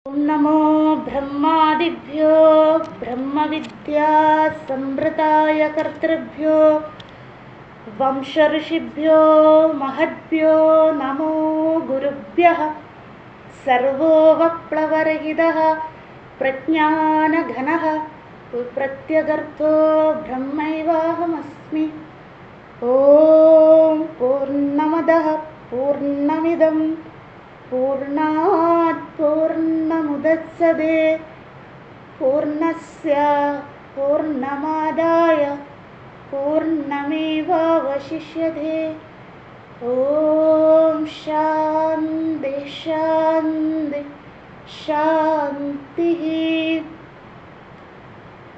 ओम नमो ब्रह्मादिभ्यो ब्रह्मविद्या संवृताय कर्तृभ्यो वंश ऋषिभ्यो महद्भ्यो नमो गुरुभ्यः सर्वो वप्लवरहितः प्रज्ञानघनः प्रत्यगर्थो ब्रह्मैवाहमस्मि। ओम पूर्णमदः पूर्णमिदं पूर्णात् पूर्णमुदच्यते पूर्णस्य पूर्णमादाय पूर्णमेवावशिष्यते। ओम शान्ति शान्ति शान्तिः।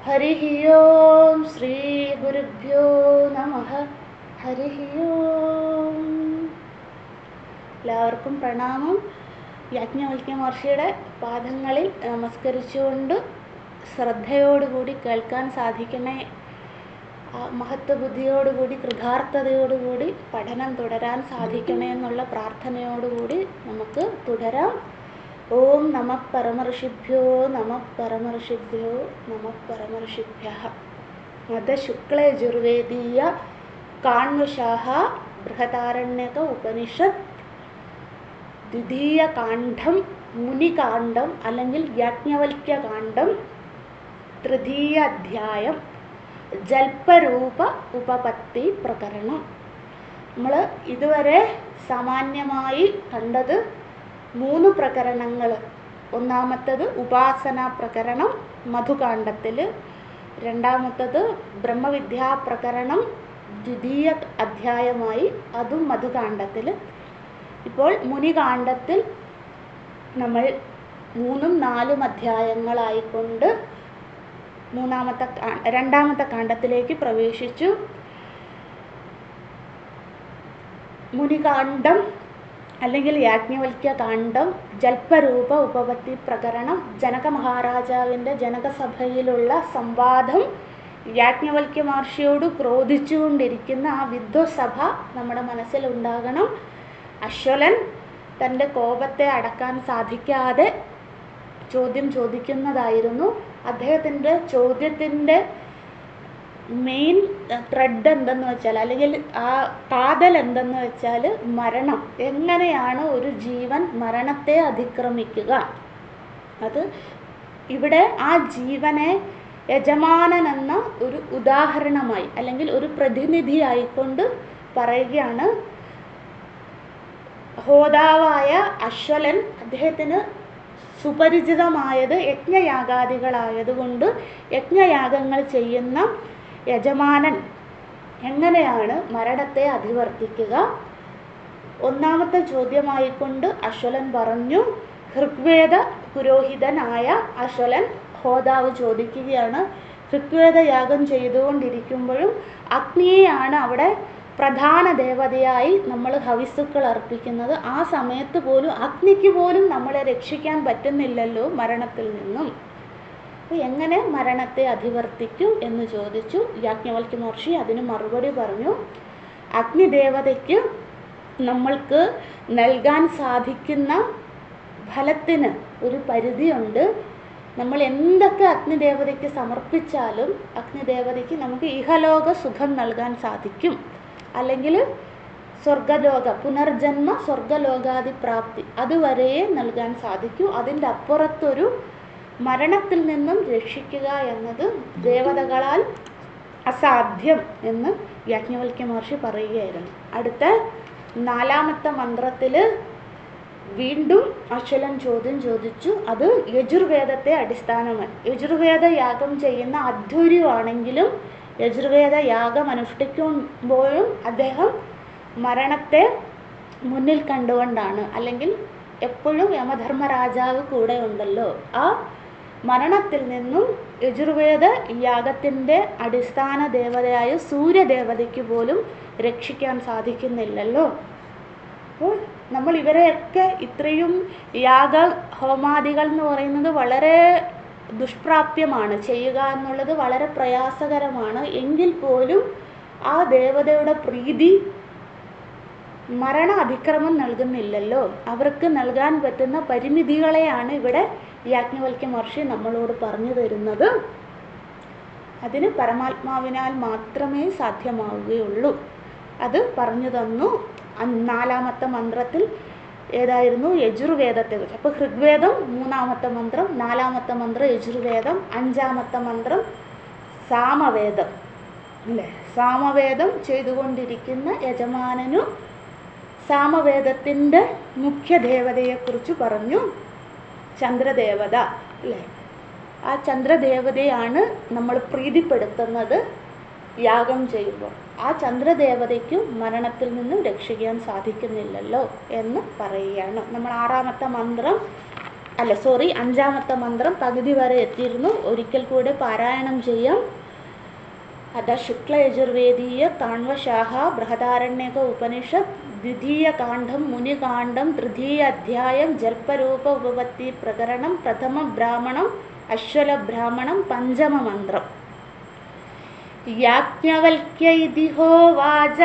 हरिः ओम श्री गुरुभ्यो नमः। हरिः ओम। എല്ലാവർക്കും പ്രണാമം. യാജ്ഞവൽക്യ മഹർഷിയുടെ പാദങ്ങളിൽ നമസ്കരിച്ചുകൊണ്ട് ശ്രദ്ധയോടുകൂടി കേൾക്കാൻ സാധിക്കണേ. മഹത്വബുദ്ധിയോടുകൂടി കൃതാർത്ഥതയോടുകൂടി പഠനം തുടരാൻ സാധിക്കണേ എന്നുള്ള പ്രാർത്ഥനയോടുകൂടി നമുക്ക് തുടരാം. ഓം നമഃ പരമഋഷിഭ്യോ നമഃ പരമഋഷിഭ്യോ നമഃ പരമഋഷിഭ്യഃ. അത ശുക്ലയജുർവേദീയ കാണ്വശാഹ ബൃഹദാരണ്യക ഉപനിഷത്ത് ദ്വിതീയ കാണ്ഡം മുനികാണ്ഡം അല്ലെങ്കിൽ യാജ്ഞവൽക്യകാണ്ഡം തൃതീയ അധ്യായം ജൽപരൂപ ഉപപത്തി പ്രകരണം. നമ്മൾ ഇതുവരെ സാമാന്യമായി കണ്ടത് 3 പ്രകരണങ്ങൾ. ഒന്നാമത്തത് ഉപാസനാ പ്രകരണം മധുകാണ്ഡത്തിൽ, രണ്ടാമത്തത് ബ്രഹ്മവിദ്യാ പ്രകരണം ദ്വിതീയ അധ്യായമായി, അതും മധുകാണ്ഡത്തിൽ. ഇപ്പോൾ മുനികാണ്ഡത്തിൽ നമ്മൾ 3ഉം 4ഉം അധ്യായങ്ങളായിക്കൊണ്ട് രണ്ടാമത്തെ കാണ്ഡത്തിലേക്ക് പ്രവേശിച്ചു. മുനികാണ്ഡം അല്ലെങ്കിൽ യാജ്ഞവൽക്യകാണ്ഡം ജൽപരൂപ ഉപപത്തി പ്രകരണം, ജനക മഹാരാജാവിൻ്റെ ജനകസഭയിലുള്ള സംവാദം, യാജ്ഞവൽക്യ മഹർഷിയോട് ക്രോധിച്ചുകൊണ്ടിരിക്കുന്ന ആ വിദ്വസഭ നമ്മുടെ മനസ്സിലുണ്ടാകണം. അശ്വലൻ തൻ്റെ കോപത്തെ അടക്കാൻ സാധിക്കാതെ ചോദ്യം ചോദിക്കുന്നതായിരുന്നു. അദ്ദേഹത്തിൻ്റെ ചോദ്യത്തിൻ്റെ മെയിൻ ത്രെഡ് എന്തെന്ന് വെച്ചാൽ, അല്ലെങ്കിൽ ആ കാതൽ എന്തെന്ന് വെച്ചാൽ, മരണം. എങ്ങനെയാണ് ഒരു ജീവൻ മരണത്തെ അതിക്രമിക്കുക? അത് ഇവിടെ ആ ജീവനെ യജമാനൻ എന്ന ഒരു ഉദാഹരണമായി അല്ലെങ്കിൽ ഒരു പ്രതിനിധിയായിക്കൊണ്ട് പറയുകയാണ്. ഹോതാവായ അശ്വലൻ, അദ്ദേഹത്തിന് സുപരിചിതമായത് യജ്ഞയാഗാദികളായതുകൊണ്ട് യജ്ഞയാഗങ്ങൾ ചെയ്യുന്ന യജമാനൻ എങ്ങനെയാണ് മരണത്തെ അതിവർത്തിക്കുക? ഒന്നാമത്തെ ചോദ്യമായിക്കൊണ്ട് അശ്വലൻ പറഞ്ഞു. ഋഗ്വേദ പുരോഹിതനായ അശ്വലൻ ഹോതാവ് ചോദിക്കുകയാണ്. ഋഗ്വേദ യാഗം ചെയ്തുകൊണ്ടിരിക്കുമ്പോഴും അഗ്നിയെയാണ് അവിടെ പ്രധാന ദേവതയായി നമ്മൾ ഹവിസ്സുക്കൾ അർപ്പിക്കുന്നത്. ആ സമയത്ത് പോലും അഗ്നിക്ക് പോലും നമ്മളെ രക്ഷിക്കാൻ പറ്റുന്നില്ലല്ലോ മരണത്തിൽ നിന്നും. അപ്പോൾ എങ്ങനെ മരണത്തെ അതിവർത്തിക്കും എന്ന് ചോദിച്ചു. യാജ്ഞവൽക്യ മഹർഷി അതിന് മറുപടി പറഞ്ഞു. അഗ്നിദേവതയ്ക്ക് നമ്മൾക്ക് നൽകാൻ സാധിക്കുന്ന ഫലത്തിന് ഒരു പരിധിയുണ്ട്. നമ്മൾ എന്തൊക്കെ അഗ്നിദേവതയ്ക്ക് സമർപ്പിച്ചാലും അഗ്നിദേവതയ്ക്ക് നമുക്ക് ഇഹലോക സുഖം നൽകാൻ സാധിക്കും, അല്ലെങ്കിൽ സ്വർഗലോക പുനർജന്മ സ്വർഗലോകാദി പ്രാപ്തി അതുവരെ നൽകാൻ സാധിക്കൂ. അതിൻ്റെ അപ്പുറത്തൊരു മരണത്തിൽ നിന്നും രക്ഷിക്കുക എന്നത് ദേവതകളാൽ അസാധ്യം എന്ന് യാജ്ഞവൽക്യ മഹർഷി പറയുകയായിരുന്നു. അടുത്ത 4ാമത്തെ മന്ത്രത്തിൽ വീണ്ടും അശ്വലൻ ചോദ്യം ചോദിച്ചു. അത് യജുർവേദത്തെ അടിസ്ഥാനമായി. യജുർവേദ യാഗം ചെയ്യുന്ന അധ്വര്യുവാണെങ്കിലും യജുർവേദ യാഗം അനുഷ്ഠിക്കുമ്പോഴും അദ്ദേഹം മരണത്തെ മുന്നിൽ കണ്ടുകൊണ്ടാണ്, അല്ലെങ്കിൽ എപ്പോഴും യമധർമ്മരാജാവ് കൂടെ ഉണ്ടല്ലോ, ആ മരണത്തിൽ നിന്നും യജുർവേദ യാഗത്തിൻ്റെ അടിസ്ഥാന ദേവതയായ സൂര്യദേവതയ്ക്ക് പോലും രക്ഷിക്കാൻ സാധിക്കുന്നില്ലല്ലോ. അപ്പോൾ നമ്മൾ ഇവരെയൊക്കെ ഇത്രയും യാഗ ഹോമാദികൾ എന്ന് പറയുന്നത് വളരെ ദുഷ്പ്രാപ്യമാണ്, ചെയ്യുക എന്നുള്ളത് വളരെ പ്രയാസകരമാണ്. എങ്കിൽ പോലും ആ ദേവതയുടെ പ്രീതി മരണ അതിക്രമം നൽകുന്നില്ലല്ലോ. അവർക്ക് നൽകാൻ പറ്റുന്ന പരിമിതികളെയാണ് ഇവിടെ യാജ്ഞവൽക്യ മഹർഷി നമ്മളോട് പറഞ്ഞു തരുന്നത്. അതിന് പരമാത്മാവിനാൽ മാത്രമേ സാധ്യമാവുകയുള്ളൂ. അത് പറഞ്ഞു തന്നു. 4ാമത്തെ മന്ത്രത്തിൽ ഏതായിരുന്നു? യജുർവേദത്തെ കുറിച്ച്. അപ്പോൾ ഋഗ്വേദം 3ാമത്തെ മന്ത്രം, 4ാമത്തെ മന്ത്രം യജുർവേദം, 5ാമത്തെ മന്ത്രം സാമവേദം അല്ലേ. സാമവേദം ചെയ്തുകൊണ്ടിരിക്കുന്ന യജമാനനു സാമവേദത്തിൻ്റെ മുഖ്യദേവതയെക്കുറിച്ച് പറഞ്ഞു. ചന്ദ്രദേവത അല്ലേ. ആ ചന്ദ്രദേവതയാണ് നമ്മൾ പ്രീതിപ്പെടുത്തുന്നത് യാഗം ചെയ്യുമ്പോൾ. ആ ചന്ദ്രദേവതയ്ക്കും മരണത്തിൽ നിന്നും രക്ഷിക്കാൻ സാധിക്കുന്നില്ലല്ലോ എന്ന് പറയുകയാണ്. നമ്മൾ 6ാമത്തെ മന്ത്രം 5ാമത്തെ മന്ത്രം പകുതി വരെ എത്തിയിരുന്നു. ഒരിക്കൽ കൂടെ പാരായണം ചെയ്യാം. അത ശുക്ലയജുർവേദീയ താണ്വശാഖ ബൃഹദാരണ്യക ഉപനിഷത്ത് ദ്വിതീയകാണ്ഡം മുനികാണ്ഡം തൃതീയ അധ്യായം ജൽപരൂപ ഉപപത്തി പ്രകരണം പ്രഥമ ബ്രാഹ്മണം അശ്വല ബ്രാഹ്മണം പഞ്ചമ മന്ത്രം. യാജ്ഞവൽക്യ ഇതി ഹോവാച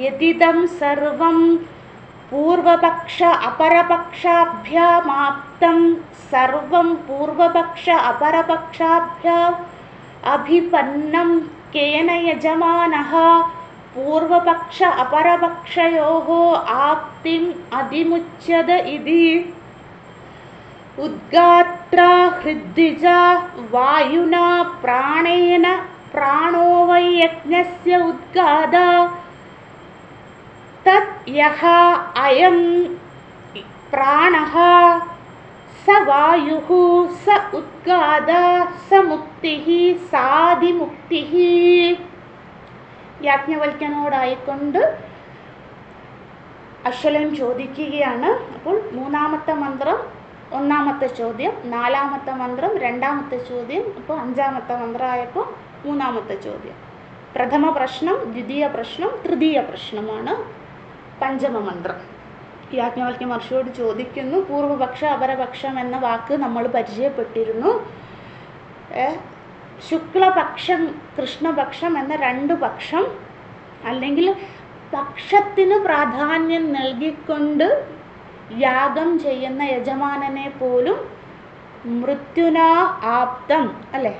യദിദം സർവം പൂർവപക്ഷ അപരപക്ഷാഭ്യാമാപ്തം സർവം പൂർവപക്ഷ അപരപക്ഷാഭ്യാം അഭിപന്നം കേന യജമാനഃ പൂർവപക്ഷ അപരപക്ഷയോഃ ആപ്തിം അതിമുച്യത ഇതി. ഉദ്ഗാത്രാ ഹൃദ്വിജ വായുനാ പ്രാണേന പ്രാണോ വൈ യജ്ഞസ്യ ഉദ്ഗാത തത് യഃ അയം പ്രാണഃ സ വായുഃ സ ഉദ്ഗാത സ മുക്തിഃ സാദിമുക്തിഃ. യാജ്ഞവൽക്യനോടായിക്കൊണ്ട് അശ്വലൻ ചോദിക്കുകയാണ്. അപ്പോൾ 3ാമത്തെ മന്ത്രം 1ാമത്തെ ചോദ്യം, 4ാമത്തെ മന്ത്രം 2ാമത്തെ ചോദ്യം, അപ്പോൾ 5ാമത്തെ മന്ത്രമായപ്പോൾ 3ാമത്തെ ചോദ്യം. പ്രഥമ പ്രശ്നം, ദ്വിതീയ പ്രശ്നം, തൃതീയ പ്രശ്നമാണ് പഞ്ചമ മന്ത്രം. യാജ്ഞവൽക്യ മഹർഷിയോട് ചോദിക്കുന്നു. പൂർവപക്ഷ അപരപക്ഷം എന്ന വാക്ക് നമ്മൾ പരിചയപ്പെട്ടിരുന്നു. ശുക്ലപക്ഷം കൃഷ്ണപക്ഷം എന്ന 2 പക്ഷം, അല്ലെങ്കിൽ പക്ഷത്തിന് പ്രാധാന്യം നൽകിക്കൊണ്ട് യാഗം ചെയ്യുന്ന യജമാനനെ പോലും മൃത്യുനാ ആപ്തം അല്ലേ.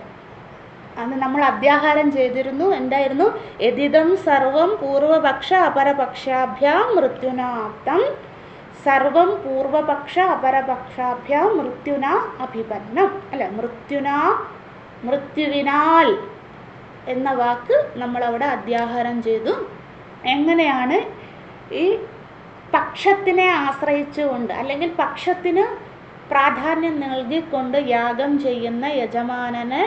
അന്ന് നമ്മൾ അധ്യാഹാരം ചെയ്തിരുന്നു. എന്തായിരുന്നു? യദിദം സർവം പൂർവപക്ഷ അപരപക്ഷാഭ്യാം മൃത്യുനാ ആപ്തം സർവം പൂർവപക്ഷ അപരപക്ഷാഭ്യാം മൃത്യുനാ അഭിപന്നം അല്ലെ. മൃത്യുവിനാൽ എന്ന വാക്ക് നമ്മളവിടെ അധ്യാഹാരം ചെയ്തു. എങ്ങനെയാണ് ഈ പക്ഷത്തിനെ ആശ്രയിച്ചുകൊണ്ട് അല്ലെങ്കിൽ പക്ഷത്തിന് പ്രാധാന്യം നൽകിക്കൊണ്ട് യാഗം ചെയ്യുന്ന യജമാനനെ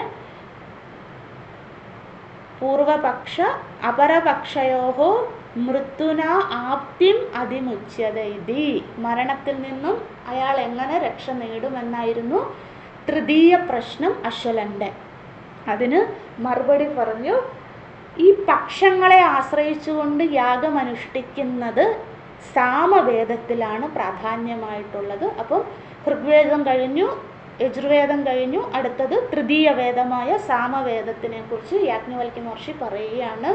പൂർവപക്ഷ അപരപക്ഷയോഃ മൃത്യുനാ ആപ്തിം അതിമുച്യത ഇതി. മരണത്തിൽ നിന്നും അയാൾ എങ്ങനെ രക്ഷ നേടുമെന്നായിരുന്നു തൃതീയ പ്രശ്നം അശ്വലൻ്റെ. അതിന് മറുപടി പറഞ്ഞു. ഈ പക്ഷങ്ങളെ ആശ്രയിച്ചുകൊണ്ട് യാഗം അനുഷ്ഠിക്കുന്നത് സാമവേദത്തിലാണ് പ്രാധാന്യമായിട്ടുള്ളത്. അപ്പം ഋഗ്വേദം കഴിഞ്ഞു, യജുർവേദം കഴിഞ്ഞു, അടുത്തത് തൃതീയ വേദമായ സാമവേദത്തിനെ കുറിച്ച് യാജ്ഞവൽക്യ മഹർഷി പറയുകയാണ്.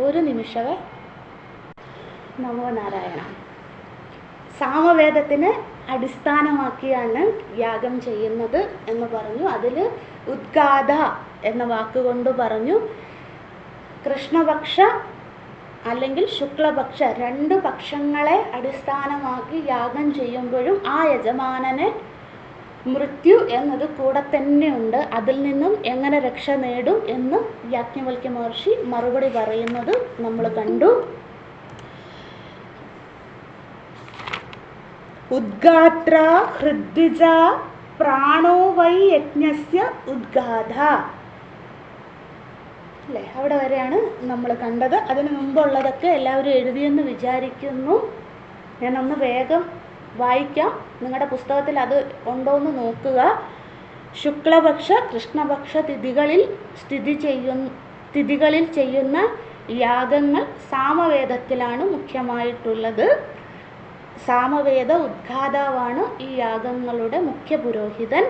ഒരു നിമിഷമേ. നമോ നാരായണ. സാമവേദത്തിനെ അടിസ്ഥാനമാക്കിയാണ് യാഗം ചെയ്യുന്നത് എന്ന് പറഞ്ഞു. അതിൽ ഉദ്ഗാത എന്ന വാക്കുകൊണ്ട് പറഞ്ഞു. കൃഷ്ണപക്ഷ അല്ലെങ്കിൽ ശുക്ലപക്ഷ 2 പക്ഷങ്ങളെ അടിസ്ഥാനമാക്കി യാഗം ചെയ്യുമ്പോഴും ആ യജമാനനെ മൃത്യു എന്നത് കൂടെ തന്നെയുണ്ട്. അതിൽ നിന്നും എങ്ങനെ രക്ഷ നേടും എന്ന് യാജ്ഞവൽക്യ മഹർഷി മറുപടി പറയുന്നത് നമ്മൾ കണ്ടു. ഉദ്ഗാത്ര ഹൃദ്വിജ പ്രാണോ വൈ യജ്ഞസ്യ ഉദ്ഗാത അല്ലേ. അവിടെ വരെയാണ് നമ്മൾ കണ്ടത്. അതിന് മുമ്പുള്ളതൊക്കെ എല്ലാവരും എഴുതിയെന്ന് വിചാരിക്കുന്നു. ഞാനൊന്ന് വേഗം വായിക്കാം. നിങ്ങളുടെ പുസ്തകത്തിൽ അത് ഉണ്ടോയെന്ന് നോക്കുക. ശുക്ലപക്ഷ കൃഷ്ണപക്ഷ തിഥികളിൽ ചെയ്യുന്ന യാഗങ്ങൾ സാമവേദത്തിലാണ് മുഖ്യമായിട്ടുള്ളത്. സാമവേദ ഉദ്ഗാതാവാണ് ഈ യാഗങ്ങളുടെ മുഖ്യ പുരോഹിതൻ.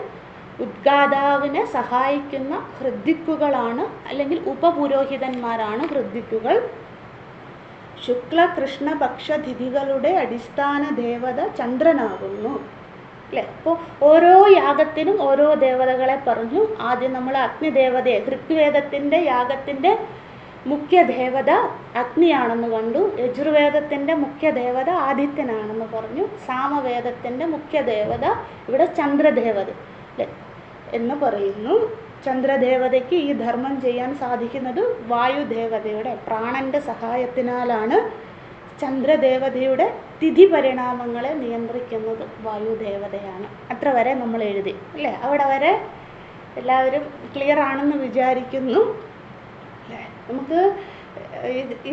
ഉദ്ഗാതാവിനെ സഹായിക്കുന്ന ഹൃദ്ദിക്കുകളാണ് അല്ലെങ്കിൽ ഉപപുരോഹിതന്മാരാണ് ഹൃദ്ദിക്കുകൾ. ശുക്ല കൃഷ്ണ പക്ഷതിഥികളുടെ അടിസ്ഥാന ദേവത ചന്ദ്രനാകുന്നു. അല്ലേ? അപ്പോൾ ഓരോ യാഗത്തിനും ഓരോ ദേവതകളെ പറഞ്ഞു. ആദ്യം നമ്മൾ അഗ്നിദേവതയെ, ഋഗ്വേദത്തിൻ്റെ യാഗത്തിൻ്റെ മുഖ്യ ദേവത അഗ്നിയാണെന്ന് കണ്ടു. യജുർവേദത്തിൻ്റെ മുഖ്യ ദേവത ആദിത്യനാണെന്ന് പറഞ്ഞു. സാമവേദത്തിൻ്റെ മുഖ്യ ദേവത ഇവിടെ ചന്ദ്രദേവത അല്ലേ എന്ന് പറയുന്നു. ചന്ദ്രദേവതയ്ക്ക് ഈ ധർമ്മം ചെയ്യാൻ സാധിക്കുന്നത് വായുദേവതയുടെ പ്രാണന്റെ സഹായത്തിനാലാണ്. ചന്ദ്രദേവതയുടെ തിഥി പരിണാമങ്ങളെ നിയന്ത്രിക്കുന്നത് വായുദേവതയാണ്. അത്ര വരെ നമ്മൾ എഴുതി അല്ലേ? അവിടെ വരെ എല്ലാവരും ക്ലിയർ ആണെന്ന് വിചാരിക്കുന്നു. നമുക്ക്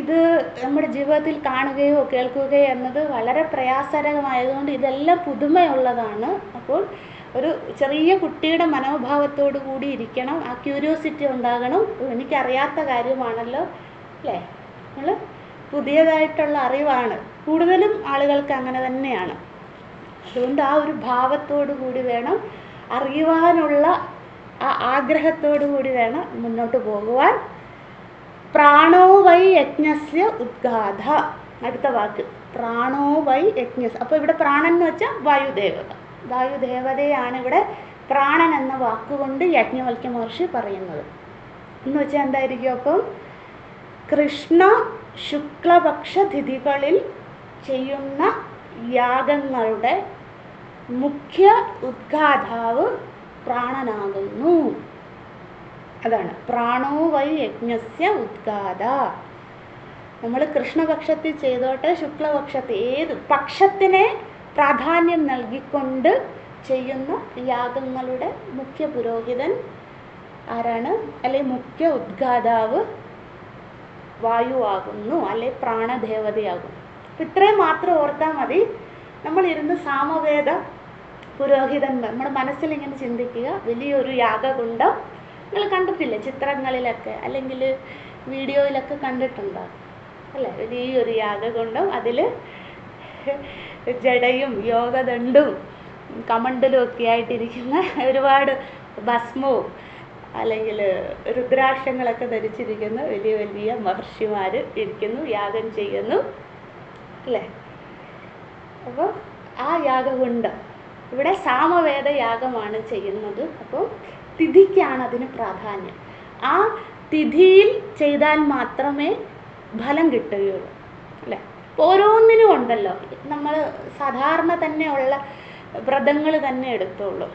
ഇത് നമ്മുടെ ജീവിതത്തിൽ കാണുകയോ കേൾക്കുകയോ എന്നത് വളരെ പ്രയാസകരമായതുകൊണ്ട് ഇതെല്ലാം പുതുമയുള്ളതാണ്. അപ്പോൾ ഒരു ചെറിയ കുട്ടിയുടെ മനോഭാവത്തോടു കൂടി ഇരിക്കണം. ആ ക്യൂരിയോസിറ്റി ഉണ്ടാകണം. എനിക്കറിയാത്ത കാര്യമാണല്ലോ അല്ലേ? നമ്മൾ പുതിയതായിട്ടുള്ള അറിവാണ്. കൂടുതലും ആളുകൾക്ക് അങ്ങനെ തന്നെയാണ്. അതുകൊണ്ട് ആ ഒരു ഭാവത്തോടു കൂടി വേണം, അറിയുവാനുള്ള ആ ആഗ്രഹത്തോടു കൂടി വേണം മുന്നോട്ട് പോകുവാൻ. പ്രാണോ വൈ യജ്ഞസ്യ ഉദ്ഗാധ. അടുത്ത വാക്ക് പ്രാണോ വൈ യജ്ഞസ്. അപ്പോൾ ഇവിടെ പ്രാണൻ എന്ന് വെച്ചാൽ വായുദേവത. വായുദേവതയാണ് ഇവിടെ പ്രാണൻ എന്ന വാക്കുകൊണ്ട് യാജ്ഞവൽക്യ മഹർഷി പറയുന്നത്. എന്ന് വെച്ചാൽ എന്തായിരിക്കും? അപ്പം കൃഷ്ണ ശുക്ലപക്ഷ തിഥികളിൽ ചെയ്യുന്ന യാഗങ്ങളുടെ മുഖ്യ ഉദ്ഘാതാവ് പ്രാണനാകുന്നു. അതാണ് പ്രാണോ വൈ യജ്ഞസ്യ ഉദ്ഗാത. നമ്മൾ കൃഷ്ണപക്ഷത്തിൽ ചെയ്തോട്ടെ ശുക്ലപക്ഷത്തിൽ, ഏത് പക്ഷത്തിനെ പ്രാധാന്യം നൽകിക്കൊണ്ട് ചെയ്യുന്ന യാഗങ്ങളുടെ മുഖ്യ പുരോഹിതൻ ആരാണ്? അല്ലെ മുഖ്യ ഉദ്ഘാതാവ് വായുവാകുന്നു, അല്ലെ പ്രാണദേവതയാകുന്നു. അപ്പം ഇത്രയും മാത്രം ഓർത്താൽ മതി. നമ്മളിരുന്ന് സാമവേദ പുരോഹിതൻ നമ്മുടെ മനസ്സിൽ ഇങ്ങനെ ചിന്തിക്കുക. വലിയൊരു യാഗകുണ്ഡം നിങ്ങൾ കണ്ടിട്ടില്ലേ ചിത്രങ്ങളിലൊക്കെ, അല്ലെങ്കിൽ വീഡിയോയിലൊക്കെ കണ്ടിട്ടുണ്ടാകും അല്ലേ? വലിയൊരു യാഗകുണ്ഡം, അതിൽ ജടയും യോഗദണ്ഡും കമണ്ടലും ഒക്കെ ആയിട്ടിരിക്കുന്ന ഒരുപാട് ഭസ്മവും അല്ലെങ്കിൽ രുദ്രാക്ഷങ്ങളൊക്കെ ധരിച്ചിരിക്കുന്ന വലിയ വലിയ മഹർഷിമാർ ഇരിക്കുന്നു, യാഗം ചെയ്യുന്നു അല്ലേ? അപ്പോൾ ആ യാഗകുണ്ഡം ഇവിടെ സാമവേദ യാഗമാണ് ചെയ്യുന്നത്. അപ്പോൾ തിഥിക്കാണ് അതിന് പ്രാധാന്യം. ആ തിഥിയിൽ ചെയ്താൽ മാത്രമേ ഫലം കിട്ടുകയുള്ളൂ അല്ലേ? ഓരോന്നിനും ഉണ്ടല്ലോ. നമ്മൾ സാധാരണ തന്നെയുള്ള വ്രതങ്ങൾ തന്നെ എടുത്തോളൂ.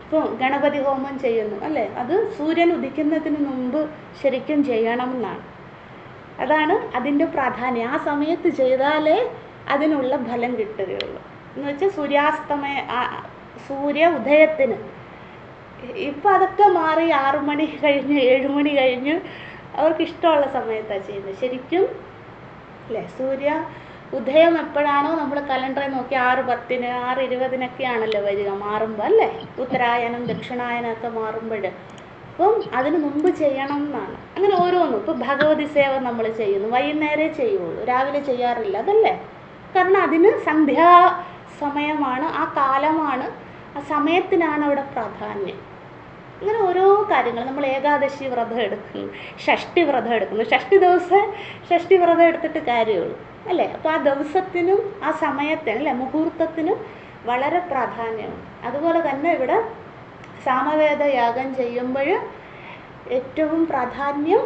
ഇപ്പോൾ ഗണപതി ഹോമം ചെയ്യുന്നു അല്ലേ? അത് സൂര്യൻ ഉദിക്കുന്നതിന് മുമ്പ് ശരിക്കും ചെയ്യണം എന്നാണ്. അതാണ് അതിൻ്റെ പ്രാധാന്യം. ആ സമയത്ത് ചെയ്താലേ അതിനുള്ള ഫലം കിട്ടുകയുള്ളൂ. എന്ന് വെച്ചാൽ സൂര്യ ഉദയത്തിന്. ഇപ്പം അതൊക്കെ മാറി 6 മണി കഴിഞ്ഞ് 7 മണി കഴിഞ്ഞ് അവർക്ക് ഇഷ്ടമുള്ള സമയത്താണ് ചെയ്യുന്നത് ശരിക്കും അല്ലേ? സൂര്യ ഉദയം എപ്പോഴാണോ നമ്മൾ കലണ്ടറിൽ നോക്കി 6:10 6:20 വരിക മാറുമ്പോൾ അല്ലേ? ഉത്തരായനം ദക്ഷിണായനം ഒക്കെ മാറുമ്പോൾ. അപ്പം അതിന് മുമ്പ് ചെയ്യണം എന്നാണ്. അങ്ങനെ ഓരോന്നും. ഇപ്പം ഭഗവതി സേവ നമ്മൾ ചെയ്യുന്നു, വൈകുന്നേരമേ ചെയ്യുള്ളൂ, രാവിലെ ചെയ്യാറില്ല. അതല്ലേ? കാരണം അതിന് സന്ധ്യാ സമയമാണ്, ആ കാലമാണ്, ആ സമയത്തിനാണ് അവിടെ പ്രാധാന്യം. അങ്ങനെ ഓരോ കാര്യങ്ങൾ. നമ്മൾ ഏകാദശി വ്രതം എടുക്കുന്നു, ഷഷ്ടി വ്രതം എടുക്കുന്നു. ഷഷ്ടി വ്രതം എടുത്തിട്ട് കാര്യമുള്ളൂ അല്ലേ? അപ്പോൾ ആ ദിവസത്തിനും ആ സമയത്തിനും അല്ലേ മുഹൂർത്തത്തിനും വളരെ പ്രാധാന്യമാണ്. അതുപോലെ തന്നെ ഇവിടെ സാമവേദ യാഗം ചെയ്യുമ്പോൾ ഏറ്റവും പ്രാധാന്യം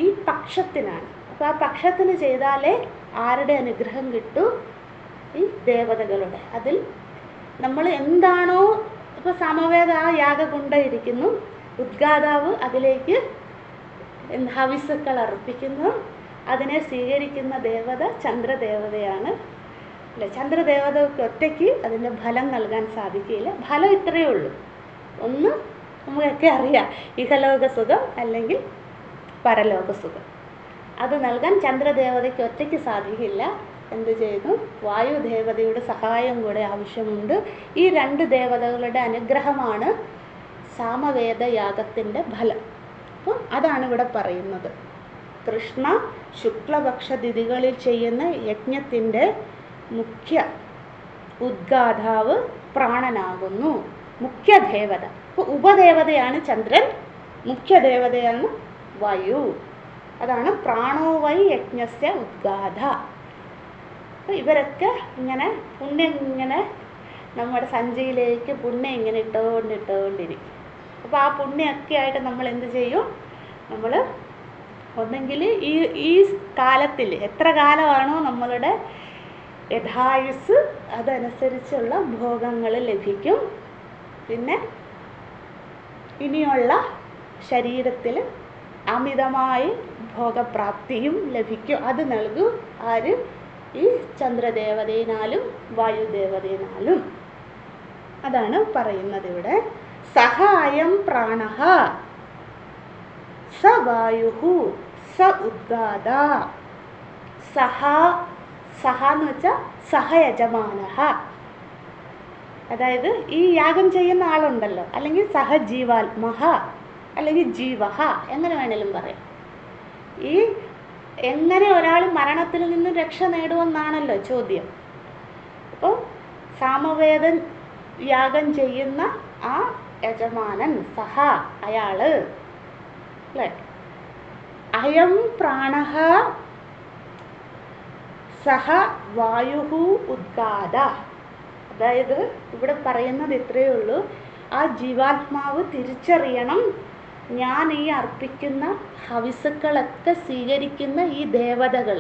ഈ പക്ഷത്തിനാണ്. അപ്പോൾ ആ പക്ഷത്തിന് ചെയ്താലേ ആരുടെ അനുഗ്രഹം കിട്ടൂ? ഈ ദേവതകളുടെ. അതിൽ നമ്മൾ എന്താണോ ഇപ്പോൾ സാമവേദ ആ യാഗകുണ്ഡം ഇരിക്കുന്നു, ഉദ്ഘാതാവ് അതിലേക്ക് ഹവിസ്സുക്കൾ അർപ്പിക്കുന്നു. അതിനെ സ്വീകരിക്കുന്ന ദേവത ചന്ദ്രദേവതയാണ് അല്ലേ? ചന്ദ്രദേവതയ്ക്ക് ഒറ്റയ്ക്ക് അതിൻ്റെ ഫലം നൽകാൻ സാധിക്കില്ല. ഫലം ഇത്രയേ ഉള്ളൂ. ഒന്ന് നമുക്കൊക്കെ അറിയാം, ഇഹലോക സുഖം അല്ലെങ്കിൽ പരലോക സുഖം. അത് നൽകാൻ ചന്ദ്രദേവതയ്ക്ക് ഒറ്റയ്ക്ക് സാധിക്കില്ല. എന്ത് ചെയ്യുന്നു? വായുദേവതയുടെ സഹായം കൂടെ ആവശ്യമുണ്ട്. ഈ 2 ദേവതകളുടെ അനുഗ്രഹമാണ് സാമവേദ യാഗത്തിൻ്റെ ഫലം. അപ്പം അതാണ് ഇവിടെ പറയുന്നത്. കൃഷ്ണ ശുക്ലപക്ഷ തിഥികളിൽ ചെയ്യുന്ന യജ്ഞത്തിൻ്റെ മുഖ്യ ഉദ്ഘാതാവ് പ്രാണനാകുന്നു, മുഖ്യ ദേവത. അപ്പോൾ ഉപദേവതയാണ് ചന്ദ്രൻ, മുഖ്യ ദേവതയാണ് വായു. അതാണ് പ്രാണോ വൈ യജ്ഞസ്യ ഉദ്ഗാധ. അപ്പോൾ ഇവരൊക്കെ ഇങ്ങനെ പുണ്യം ഇങ്ങനെ നമ്മുടെ സഞ്ചിയിലേക്ക് പുണ്യം ഇങ്ങനെ ഇട്ടുകൊണ്ടിരിക്കും. അപ്പോൾ ആ പുണ്യമൊക്കെ ആയിട്ട് നമ്മൾ എന്ത് ചെയ്യും? നമ്മൾ ഒന്നെങ്കിൽ ഈ കാലത്തിൽ എത്ര കാലമാണോ നമ്മളുടെ യഥായുസ് അതനുസരിച്ചുള്ള ഭോഗങ്ങൾ ലഭിക്കും. പിന്നെ ഇനിയുള്ള ശരീരത്തിൽ അമിതമായി ഭോഗപ്രാപ്തിയും ലഭിക്കും. അത് നൽകും ആര്? ഈ ചന്ദ്രദേവതയിനാലും വായുദേവതയിനാലും. അതാണ് പറയുന്നത് ഇവിടെ. സഹായം പ്രാണഃ സ വായുഃ സ ഉദ്ഗാധ. സഹ എന്ന് വെച്ചാൽ സഹയജമാനഃ. അതായത് ഈ യാഗം ചെയ്യുന്ന ആളുണ്ടല്ലോ, അല്ലെങ്കിൽ സഹജീവാത്മഹ അല്ലെങ്കിൽ ജീവഹ, എങ്ങനെ വേണേലും പറയാം. ഈ എങ്ങനെ ഒരാൾ മരണത്തിൽ നിന്ന് രക്ഷ നേടുമെന്നാണല്ലോ ചോദ്യം. അപ്പോൾ സാമവേദൻ യാഗം ചെയ്യുന്ന ആ യജമാനൻ, സഹ, അയാള് അല്ലേ. അയം പ്രാണഃ സഹ വായുഃ ഉദ്ഗാധ. അതായത് ഇവിടെ പറയുന്നത് ഇത്രയേ ഉള്ളൂ. ആ ജീവാത്മാവ് തിരിച്ചറിയണം, ഞാൻ ഈ അർപ്പിക്കുന്ന ഹവിസുക്കളൊക്കെ സ്വീകരിക്കുന്ന ഈ ദേവതകൾ,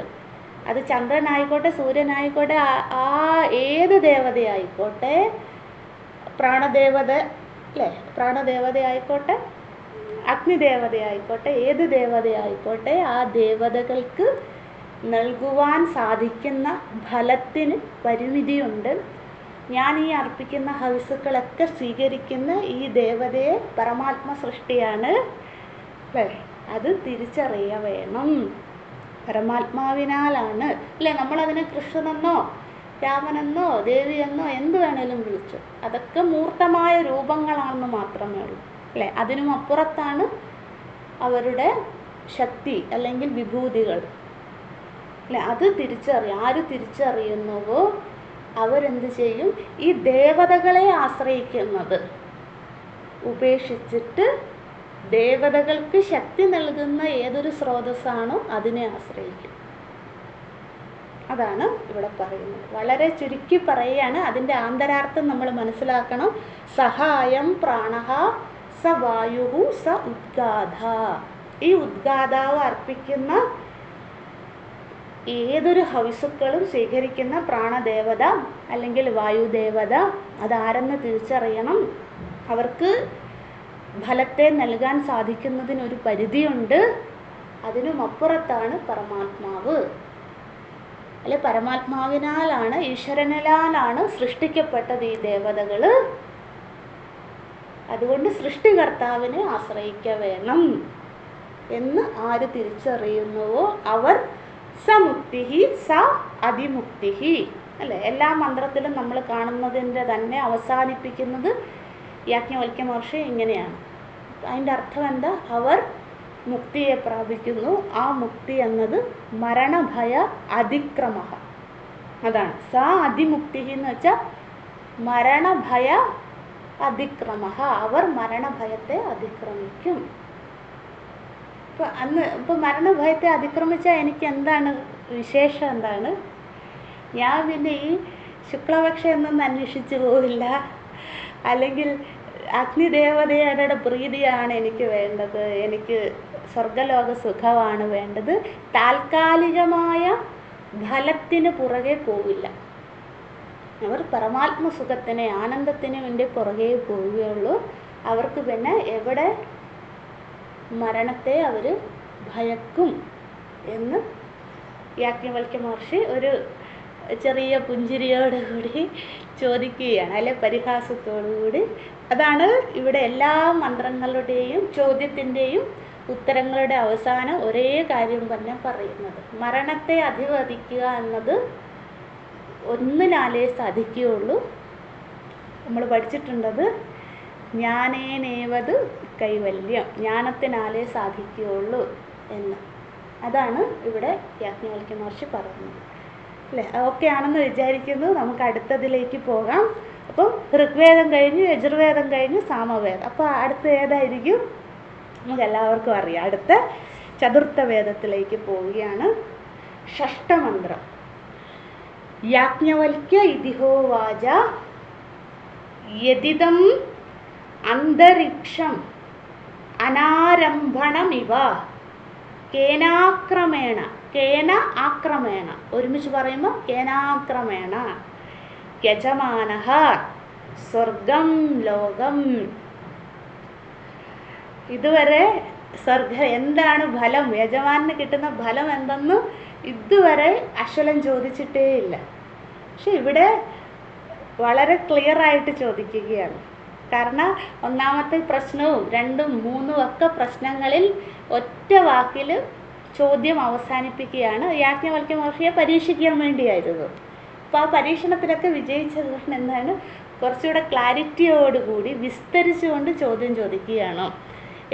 അത് ചന്ദ്രനായിക്കോട്ടെ സൂര്യനായിക്കോട്ടെ ആ ഏത് ദേവതയായിക്കോട്ടെ, പ്രാണദേവത അല്ലേ, പ്രാണദേവതയായിക്കോട്ടെ അഗ്നിദേവതയായിക്കോട്ടെ ഏത് ദേവതയായിക്കോട്ടെ, ആ ദേവതകൾക്ക് നൽകുവാൻ സാധിക്കുന്ന ഫലത്തിന് പരിമിതിയുണ്ട്. ഞാൻ ഈ അർപ്പിക്കുന്ന ഹവിസുക്കളൊക്കെ സ്വീകരിക്കുന്ന ഈ ദേവതയെ പരമാത്മ സൃഷ്ടിയാണ് അല്ലേ, അത് തിരിച്ചറിയ വേണം. പരമാത്മാവിനാലാണ് അല്ലേ. നമ്മളതിനെ കൃഷ്ണനെന്നോ രാമനെന്നോ ദേവിയെന്നോ എന്ത് വേണേലും വിളിച്ചു, അതൊക്കെ മൂർത്തമായ രൂപങ്ങളാണെന്ന് മാത്രമേ ഉള്ളൂ അല്ലേ. അതിനും അപ്പുറത്താണ് അവരുടെ ശക്തി അല്ലെങ്കിൽ വിഭൂതികൾ അല്ലേ. അത് ആര് തിരിച്ചറിയുന്നുവോ അവരെന്ത് ചെയ്യും? ഈ ദേവതകളെ ആശ്രയിക്കുന്നത് ഉപേക്ഷിച്ചിട്ട് ദേവതകൾക്ക് ശക്തി നൽകുന്ന ഏതൊരു സ്രോതസ്സാണോ അതിനെ ആശ്രയിക്കും. അതാണ് ഇവിടെ പറയുന്നത്. വളരെ ചുരുക്കി പറയുകയാണ്. അതിൻ്റെ ആന്തരാർത്ഥം നമ്മൾ മനസ്സിലാക്കണം. സഹായം പ്രാണഃ സ വായുഃ സ ഉദ്ഗാധ. ഈ ഉദ്ഗാതാവ് അർപ്പിക്കുന്ന ഏതൊരു ഹവിസുക്കളും സ്വീകരിക്കുന്ന പ്രാണദേവത അല്ലെങ്കിൽ വായുദേവത അതാരെന്ന് തിരിച്ചറിയണം. അവർക്ക് ഫലത്തെ നൽകാൻ സാധിക്കുന്നതിനൊരു പരിധിയുണ്ട്. അതിനുമപ്പുറത്താണ് പരമാത്മാവ് അല്ലെ. പരമാത്മാവിനാലാണ്, ഈശ്വരനാലാണ് സൃഷ്ടിക്കപ്പെട്ടത് ഈ ദേവതകൾ. അതുകൊണ്ട് സൃഷ്ടികർത്താവിനെ ആശ്രയിക്ക വേണം എന്ന് ആര് തിരിച്ചറിയുന്നുവോ അവർ സമുക്തിഹി സ അതിമുക്തിഹി അല്ലേ. എല്ലാ മന്ത്രത്തിലും നമ്മൾ കാണുന്നതിൻ്റെ തന്നെ അവസാനിപ്പിക്കുന്നത് യാജ്ഞവൽക്യ മഹർഷി ഇങ്ങനെയാണ്. അതിൻ്റെ അർത്ഥം എന്താ? അവർ മുക്തിയെ പ്രാപിക്കുന്നു. ആ മുക്തി എന്നത് മരണഭയ അതിക്രമ. അതാണ് സ അതിമുക്തി എന്ന് വെച്ചാൽ മരണഭയ അതിക്രമ. അവർ മരണഭയത്തെ അതിക്രമിക്കും. ഇപ്പം മരണഭയത്തെ അതിക്രമിച്ചാൽ എനിക്ക് എന്താണ് വിശേഷം? എന്താണ്? ഞാൻ പിന്നെ ഈ ശുക്ലപക്ഷ എന്നൊന്നും അന്വേഷിച്ചു പോവില്ല, അല്ലെങ്കിൽ അഗ്നിദേവതയുടെ പ്രീതിയാണ് എനിക്ക് വേണ്ടത്, എനിക്ക് സ്വർഗലോക സുഖമാണ് വേണ്ടത്. താൽക്കാലികമായ ഫലത്തിന് പുറകെ പോവില്ല. അവർ പരമാത്മ സുഖത്തിന് ആനന്ദത്തിന് വേണ്ടി പുറകെ പോവുകയുള്ളൂ. അവർക്ക് പിന്നെ എവിടെ മരണത്തെ അവർ ഭയക്കും എന്ന് യാജ്ഞവൽക്യ മഹർഷി ഒരു ചെറിയ പുഞ്ചിരിയോടുകൂടി ചോദിക്കുകയാണ്, അല്ലെ പരിഹാസത്തോടുകൂടി. അതാണ് ഇവിടെ എല്ലാ മന്ത്രങ്ങളുടെയും ചോദ്യത്തിൻ്റെയും ഉത്തരങ്ങളുടെ അവസാനം ഒരേ കാര്യം തന്നെ പറയുന്നത്. മരണത്തെ അധിവദിക്കുക എന്നത് ഒന്നിനാലേ സാധിക്കുകയുള്ളൂ. നമ്മൾ പഠിച്ചിട്ടുണ്ടത് ജ്ഞാനേനേവത് കൈവല്യം, ജ്ഞാനത്തിനാലേ സാധിക്കുകയുള്ളൂ എന്ന്. അതാണ് ഇവിടെ യാജ്ഞവൽക്യ മഹർഷി പറയുന്നത് അല്ലേ. ഓക്കെ ആണെന്ന് വിചാരിക്കുന്നു. നമുക്ക് അടുത്തതിലേക്ക് പോകാം. അപ്പം ഋഗ്വേദം കഴിഞ്ഞു, യജുർവേദം കഴിഞ്ഞു, സാമവേദം. അപ്പോൾ അടുത്ത ഏതായിരിക്കും? നമുക്ക് എല്ലാവർക്കും അറിയാം. അടുത്ത ചതുർത്ഥ വേദത്തിലേക്ക് പോവുകയാണ്. ഷഷ്ടമന്ത്രം. യാജ്ഞവൽക്യ ഇതിഹോവാച യദിദം അന്തരിക്ഷം അനാരംഭണമിവ കേനാക്രമേണ. കേന ആക്രമേണ, ഒരുമിച്ച് പറയുമ്പോൾ കേനാക്രമേണ യജമാനഃ സ്വർഗം ലോകം. ഇതുവരെ എന്താണ് ഫലം, യജമാനന് കിട്ടുന്ന ഫലം എന്തെന്ന് ഇതുവരെ അശ്വലൻ ചോദിച്ചിട്ടേ ഇല്ല. പക്ഷെ ഇവിടെ വളരെ ക്ലിയർ ആയിട്ട് ചോദിക്കുകയാണ്. കാരണം ഒന്നാമത്തെ പ്രശ്നവും രണ്ടും മൂന്നും ഒക്കെ പ്രശ്നങ്ങളിൽ ഒറ്റ വാക്കിൽ ചോദ്യം അവസാനിപ്പിക്കുകയാണ്. യാജ്ഞവൽക്യ മഹർഷിയെ പരീക്ഷിക്കാൻ വേണ്ടിയായിരുന്നു. അപ്പോൾ ആ പരീക്ഷണത്തിലൊക്കെ വിജയിച്ചത് എന്താണ്, കുറച്ചുകൂടെ ക്ലാരിറ്റിയോടുകൂടി വിസ്തരിച്ചുകൊണ്ട് ചോദ്യം ചോദിക്കുകയാണ്.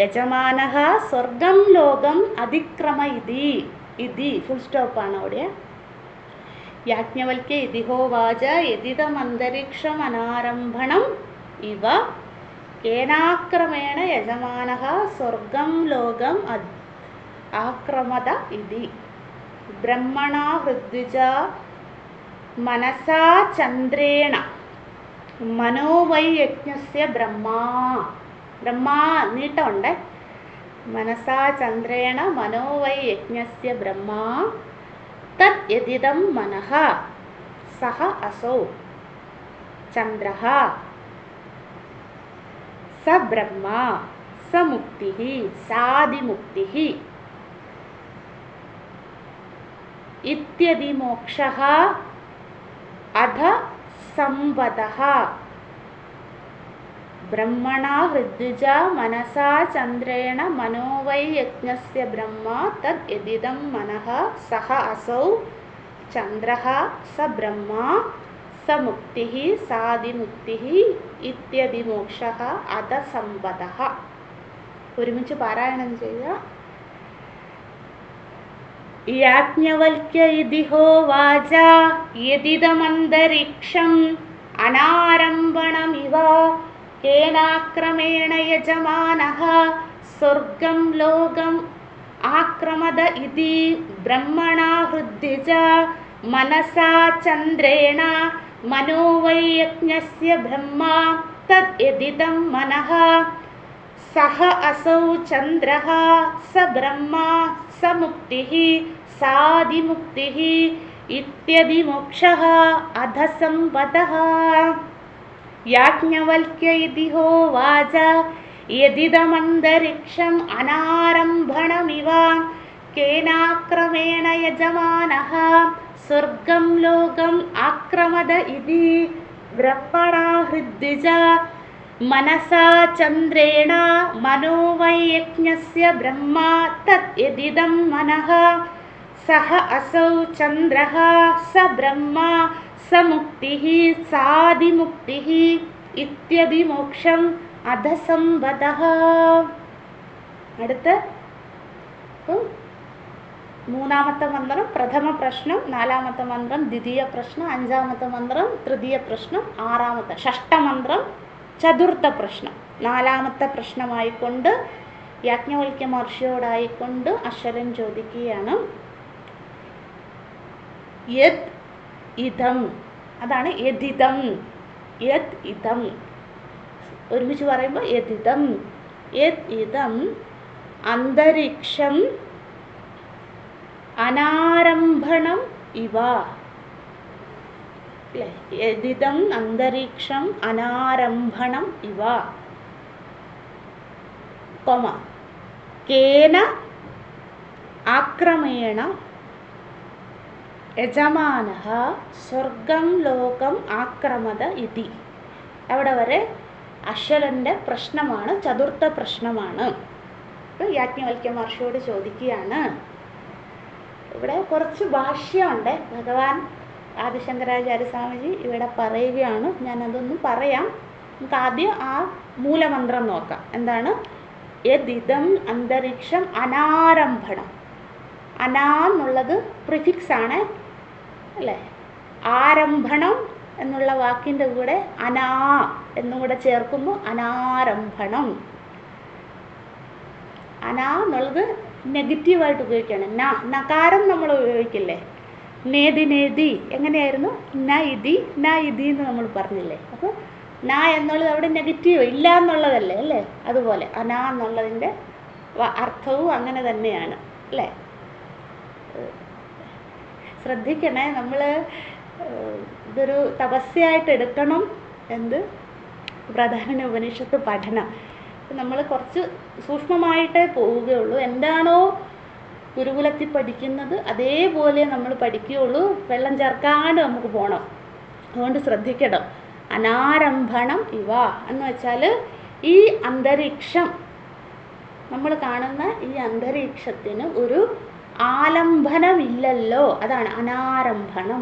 യജമാനഃ സ്വർഗം ലോകം അതിക്രമ ഇതി ഫുൾ സ്റ്റോപ്പാണ് അവിടെ. യാജ്ഞവൽക്യ ഇതിഹോവാച യദിദമന്തരിക്ഷം അനാരംഭണം ഇവ കേനാക്രമേണ യജമാനഃ സ്വർഗം ലോകം ആക്രമത ഇതി. ബ്രഹ്മണാ ഹൃദ്വിജ മനസാ ചന്ദ്രേണ മനോവൈ യജ്ഞസ്യ ബ്രഹ്മാ നീട്ടമുണ്ട്. മനസാ ചന്ദ്രേണ മനോവൈ യജ്ഞസ്യ ബ്രഹ്മാ തത് യദിദം മനഃ സഹ അസൗ ചന്ദ്രഃ സ ബ്രഹ്മ സ മുക്തിഃ സാദിമുക്തിഃ ഇത്യദി മോക്ഷഃ അധ സംവദഃ. ബ്രഹ്മണാ ഹൃദ്വിജ മനസാ ചന്ദ്രേണ മനോവൈ യജ്ഞസ്യ ബ്രഹ്മ തദ് യദിദം മനഃ സഹ അസൗ ചന്ദ്രഃ സ ബ്രഹ്മ സ മുക്തിഃ സാദിമുക്തിഃ ഇത്യദി മോക്ഷഃ അധ സംവദഃ. ഒരുമിച്ച് പാരായണം ചെയ്യുക. യാജ്ഞവൽക്യ ഇതിഹോവാച യദിദമന്തരിക്ഷം അനാരംഭണമിവ കേനാക്രമേണ യജമാനഃ സ്വർഗം ലോകം ആക്രമത ഇതി. ബ്രഹ്മണാ ഹൃദ്വിജ മനസാ ചന്ദ്രേണ മനോവൈ യജ്ഞസ്യ ബ്രഹ്മ തദ് യദിദം മനഃ സഹ അസൗ ചന്ദ്രഃ സ ബ്രഹ്മ സ മുക്തിഃ സാദിമുക്തിഃ ഇത്യദി മോക്ഷഃ അധ സംവദഃ. യാജ്ഞവൽക്യ ഇതിഹോവാച യദിദമന്തരിക്ഷം അനാരംഭണമിവ കേനാക്രമേണ യജമാനഃ സ്വർഗം ലോകം ആക്രമത ഇതി. ബ്രഹ്മണാ ഹൃദ്വിജ മനസാ ചന്ദ്രേണ മനോവൈ യജ്ഞസ്യ ബ്രഹ്മ തത് യദിദം മനഃ സഹ അസൗ ചന്ദ്രഃ സ ബ്രഹ്മ സ മുക്തിഃ സാദിമുക്തിഃ ഇത്യദി മോക്ഷം അധ സംവദഃ. അടുത്ത് മൂന്നാമത്തെ മന്ത്രം പ്രഥമ പ്രശ്നം, നാലാമത്തെ മന്ത്രം ദ്വിതീയ പ്രശ്നം, അഞ്ചാമത്തെ മന്ത്രം തൃതീയ പ്രശ്നം, ആറാമത്തെ ഷഷ്ടമന്ത്രം ചതുർത്ഥ പ്രശ്നം. നാലാമത്തെ പ്രശ്നമായിക്കൊണ്ട് യാജ്ഞവൽക്യ മഹർഷിയോടായിക്കൊണ്ട് അശ്വരൻ ചോദിക്കുകയാണ്. യത് ഇദം, അതാണ് യദിദം. യത് ഇദം ഒരുമിച്ച് പറയുമ്പോൾ യദിദം. യത് ഇദം അന്തരിക്ഷം അനാരംഭണം ഇവ. യദിദം അന്തരിക്ഷം അനാരംഭണം ഇവ കേന ആക്രമേണ യജമാനഃ സ്വർഗം ലോകം ആക്രമത ഇതി. അവിടെ വരെ അശ്വരൻ്റെ പ്രശ്നമാണ്, ചതുർത്ഥ പ്രശ്നമാണ്. യാജ്ഞവൽക്യ മഹർഷിയോട് ചോദിക്കുകയാണ്. ഇവിടെ കുറച്ച് ഭാഷ്യമുണ്ട്. ഭഗവാൻ ആദിശങ്കരാചാര്യ സ്വാമിജി ഇവിടെ പറയുകയാണ്. ഞാനതൊന്നും പറയാം. നമുക്ക് ആദ്യം ആ മൂലമന്ത്രം നോക്കാം. എന്താണ്? യദിദം അന്തരിക്ഷം അനാരംഭണം. അനാ എന്നുള്ളത് പ്രിഫിക്സ് ആണ് അല്ലേ? ആരംഭണം എന്നുള്ള വാക്കിൻ്റെ കൂടെ അനാ എന്നും കൂടെ ചേർക്കുമ്പോൾ അനാരംഭണം. അനാ എന്നുള്ളത് നെഗറ്റീവായിട്ട് ഉപയോഗിക്കുകയാണ്. നകാരം നമ്മൾ ഉപയോഗിക്കില്ലേ, നേതി നേതി, എങ്ങനെയായിരുന്നു, ന ഇതി എന്ന് നമ്മൾ പറഞ്ഞില്ലേ. അപ്പോൾ ന എന്നുള്ളത് അവിടെ നെഗറ്റീവ് ഇല്ല എന്നുള്ളതല്ലേ അല്ലേ. അതുപോലെ അന എന്നുള്ളതിൻ്റെ അർത്ഥവും അങ്ങനെ തന്നെയാണ് അല്ലേ. ശ്രദ്ധിക്കണേ, നമ്മൾ ഇതൊരു തപസ്യയായിട്ട് എടുക്കണം. എന്ത് പ്രധാന ഉപനിഷത്ത് പഠനം നമ്മൾ കുറച്ച് സൂക്ഷ്മമായിട്ടേ പോവുകയുള്ളൂ. എന്താണോ ഗുരുകുലത്തിൽ പഠിക്കുന്നത് അതേപോലെ നമ്മൾ പഠിക്കുകയുള്ളൂ. വെള്ളം ചേർക്കാണ്ട് നമുക്ക് പോകണം. അതുകൊണ്ട് ശ്രദ്ധിക്കണം. അനാരംഭണം ഇവ എന്ന് വെച്ചാൽ ഈ അന്തരീക്ഷം, നമ്മൾ കാണുന്ന ഈ അന്തരീക്ഷത്തിന് ഒരു ആലംബനമില്ലല്ലോ. അതാണ് അനാരംഭണം.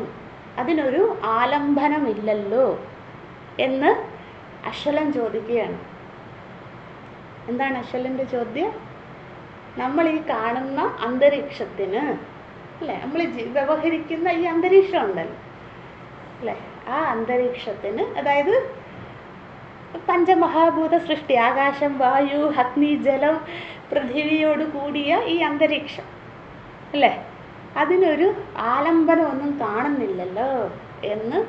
അതിനൊരു ആലംബനമില്ലല്ലോ എന്ന് അശ്വലൻ ചോദിക്കുകയാണ്. എന്താണ് അശ്വലൻ്റെ ചോദ്യം? നമ്മൾ ഈ കാണുന്ന അന്തരീക്ഷത്തിന് അല്ലേ, നമ്മൾ വ്യവഹരിക്കുന്ന ഈ അന്തരീക്ഷം ഉണ്ടല്ലോ അല്ലേ, ആ അന്തരീക്ഷത്തിന്, അതായത് പഞ്ചമഹാഭൂത സൃഷ്ടി, ആകാശം, വായു, അഗ്നി, ജലം, പൃഥിവിയോട് കൂടിയ ഈ അന്തരീക്ഷം അല്ലേ, അതിനൊരു ആലംബനമൊന്നും കാണുന്നില്ലല്ലോ എന്ന്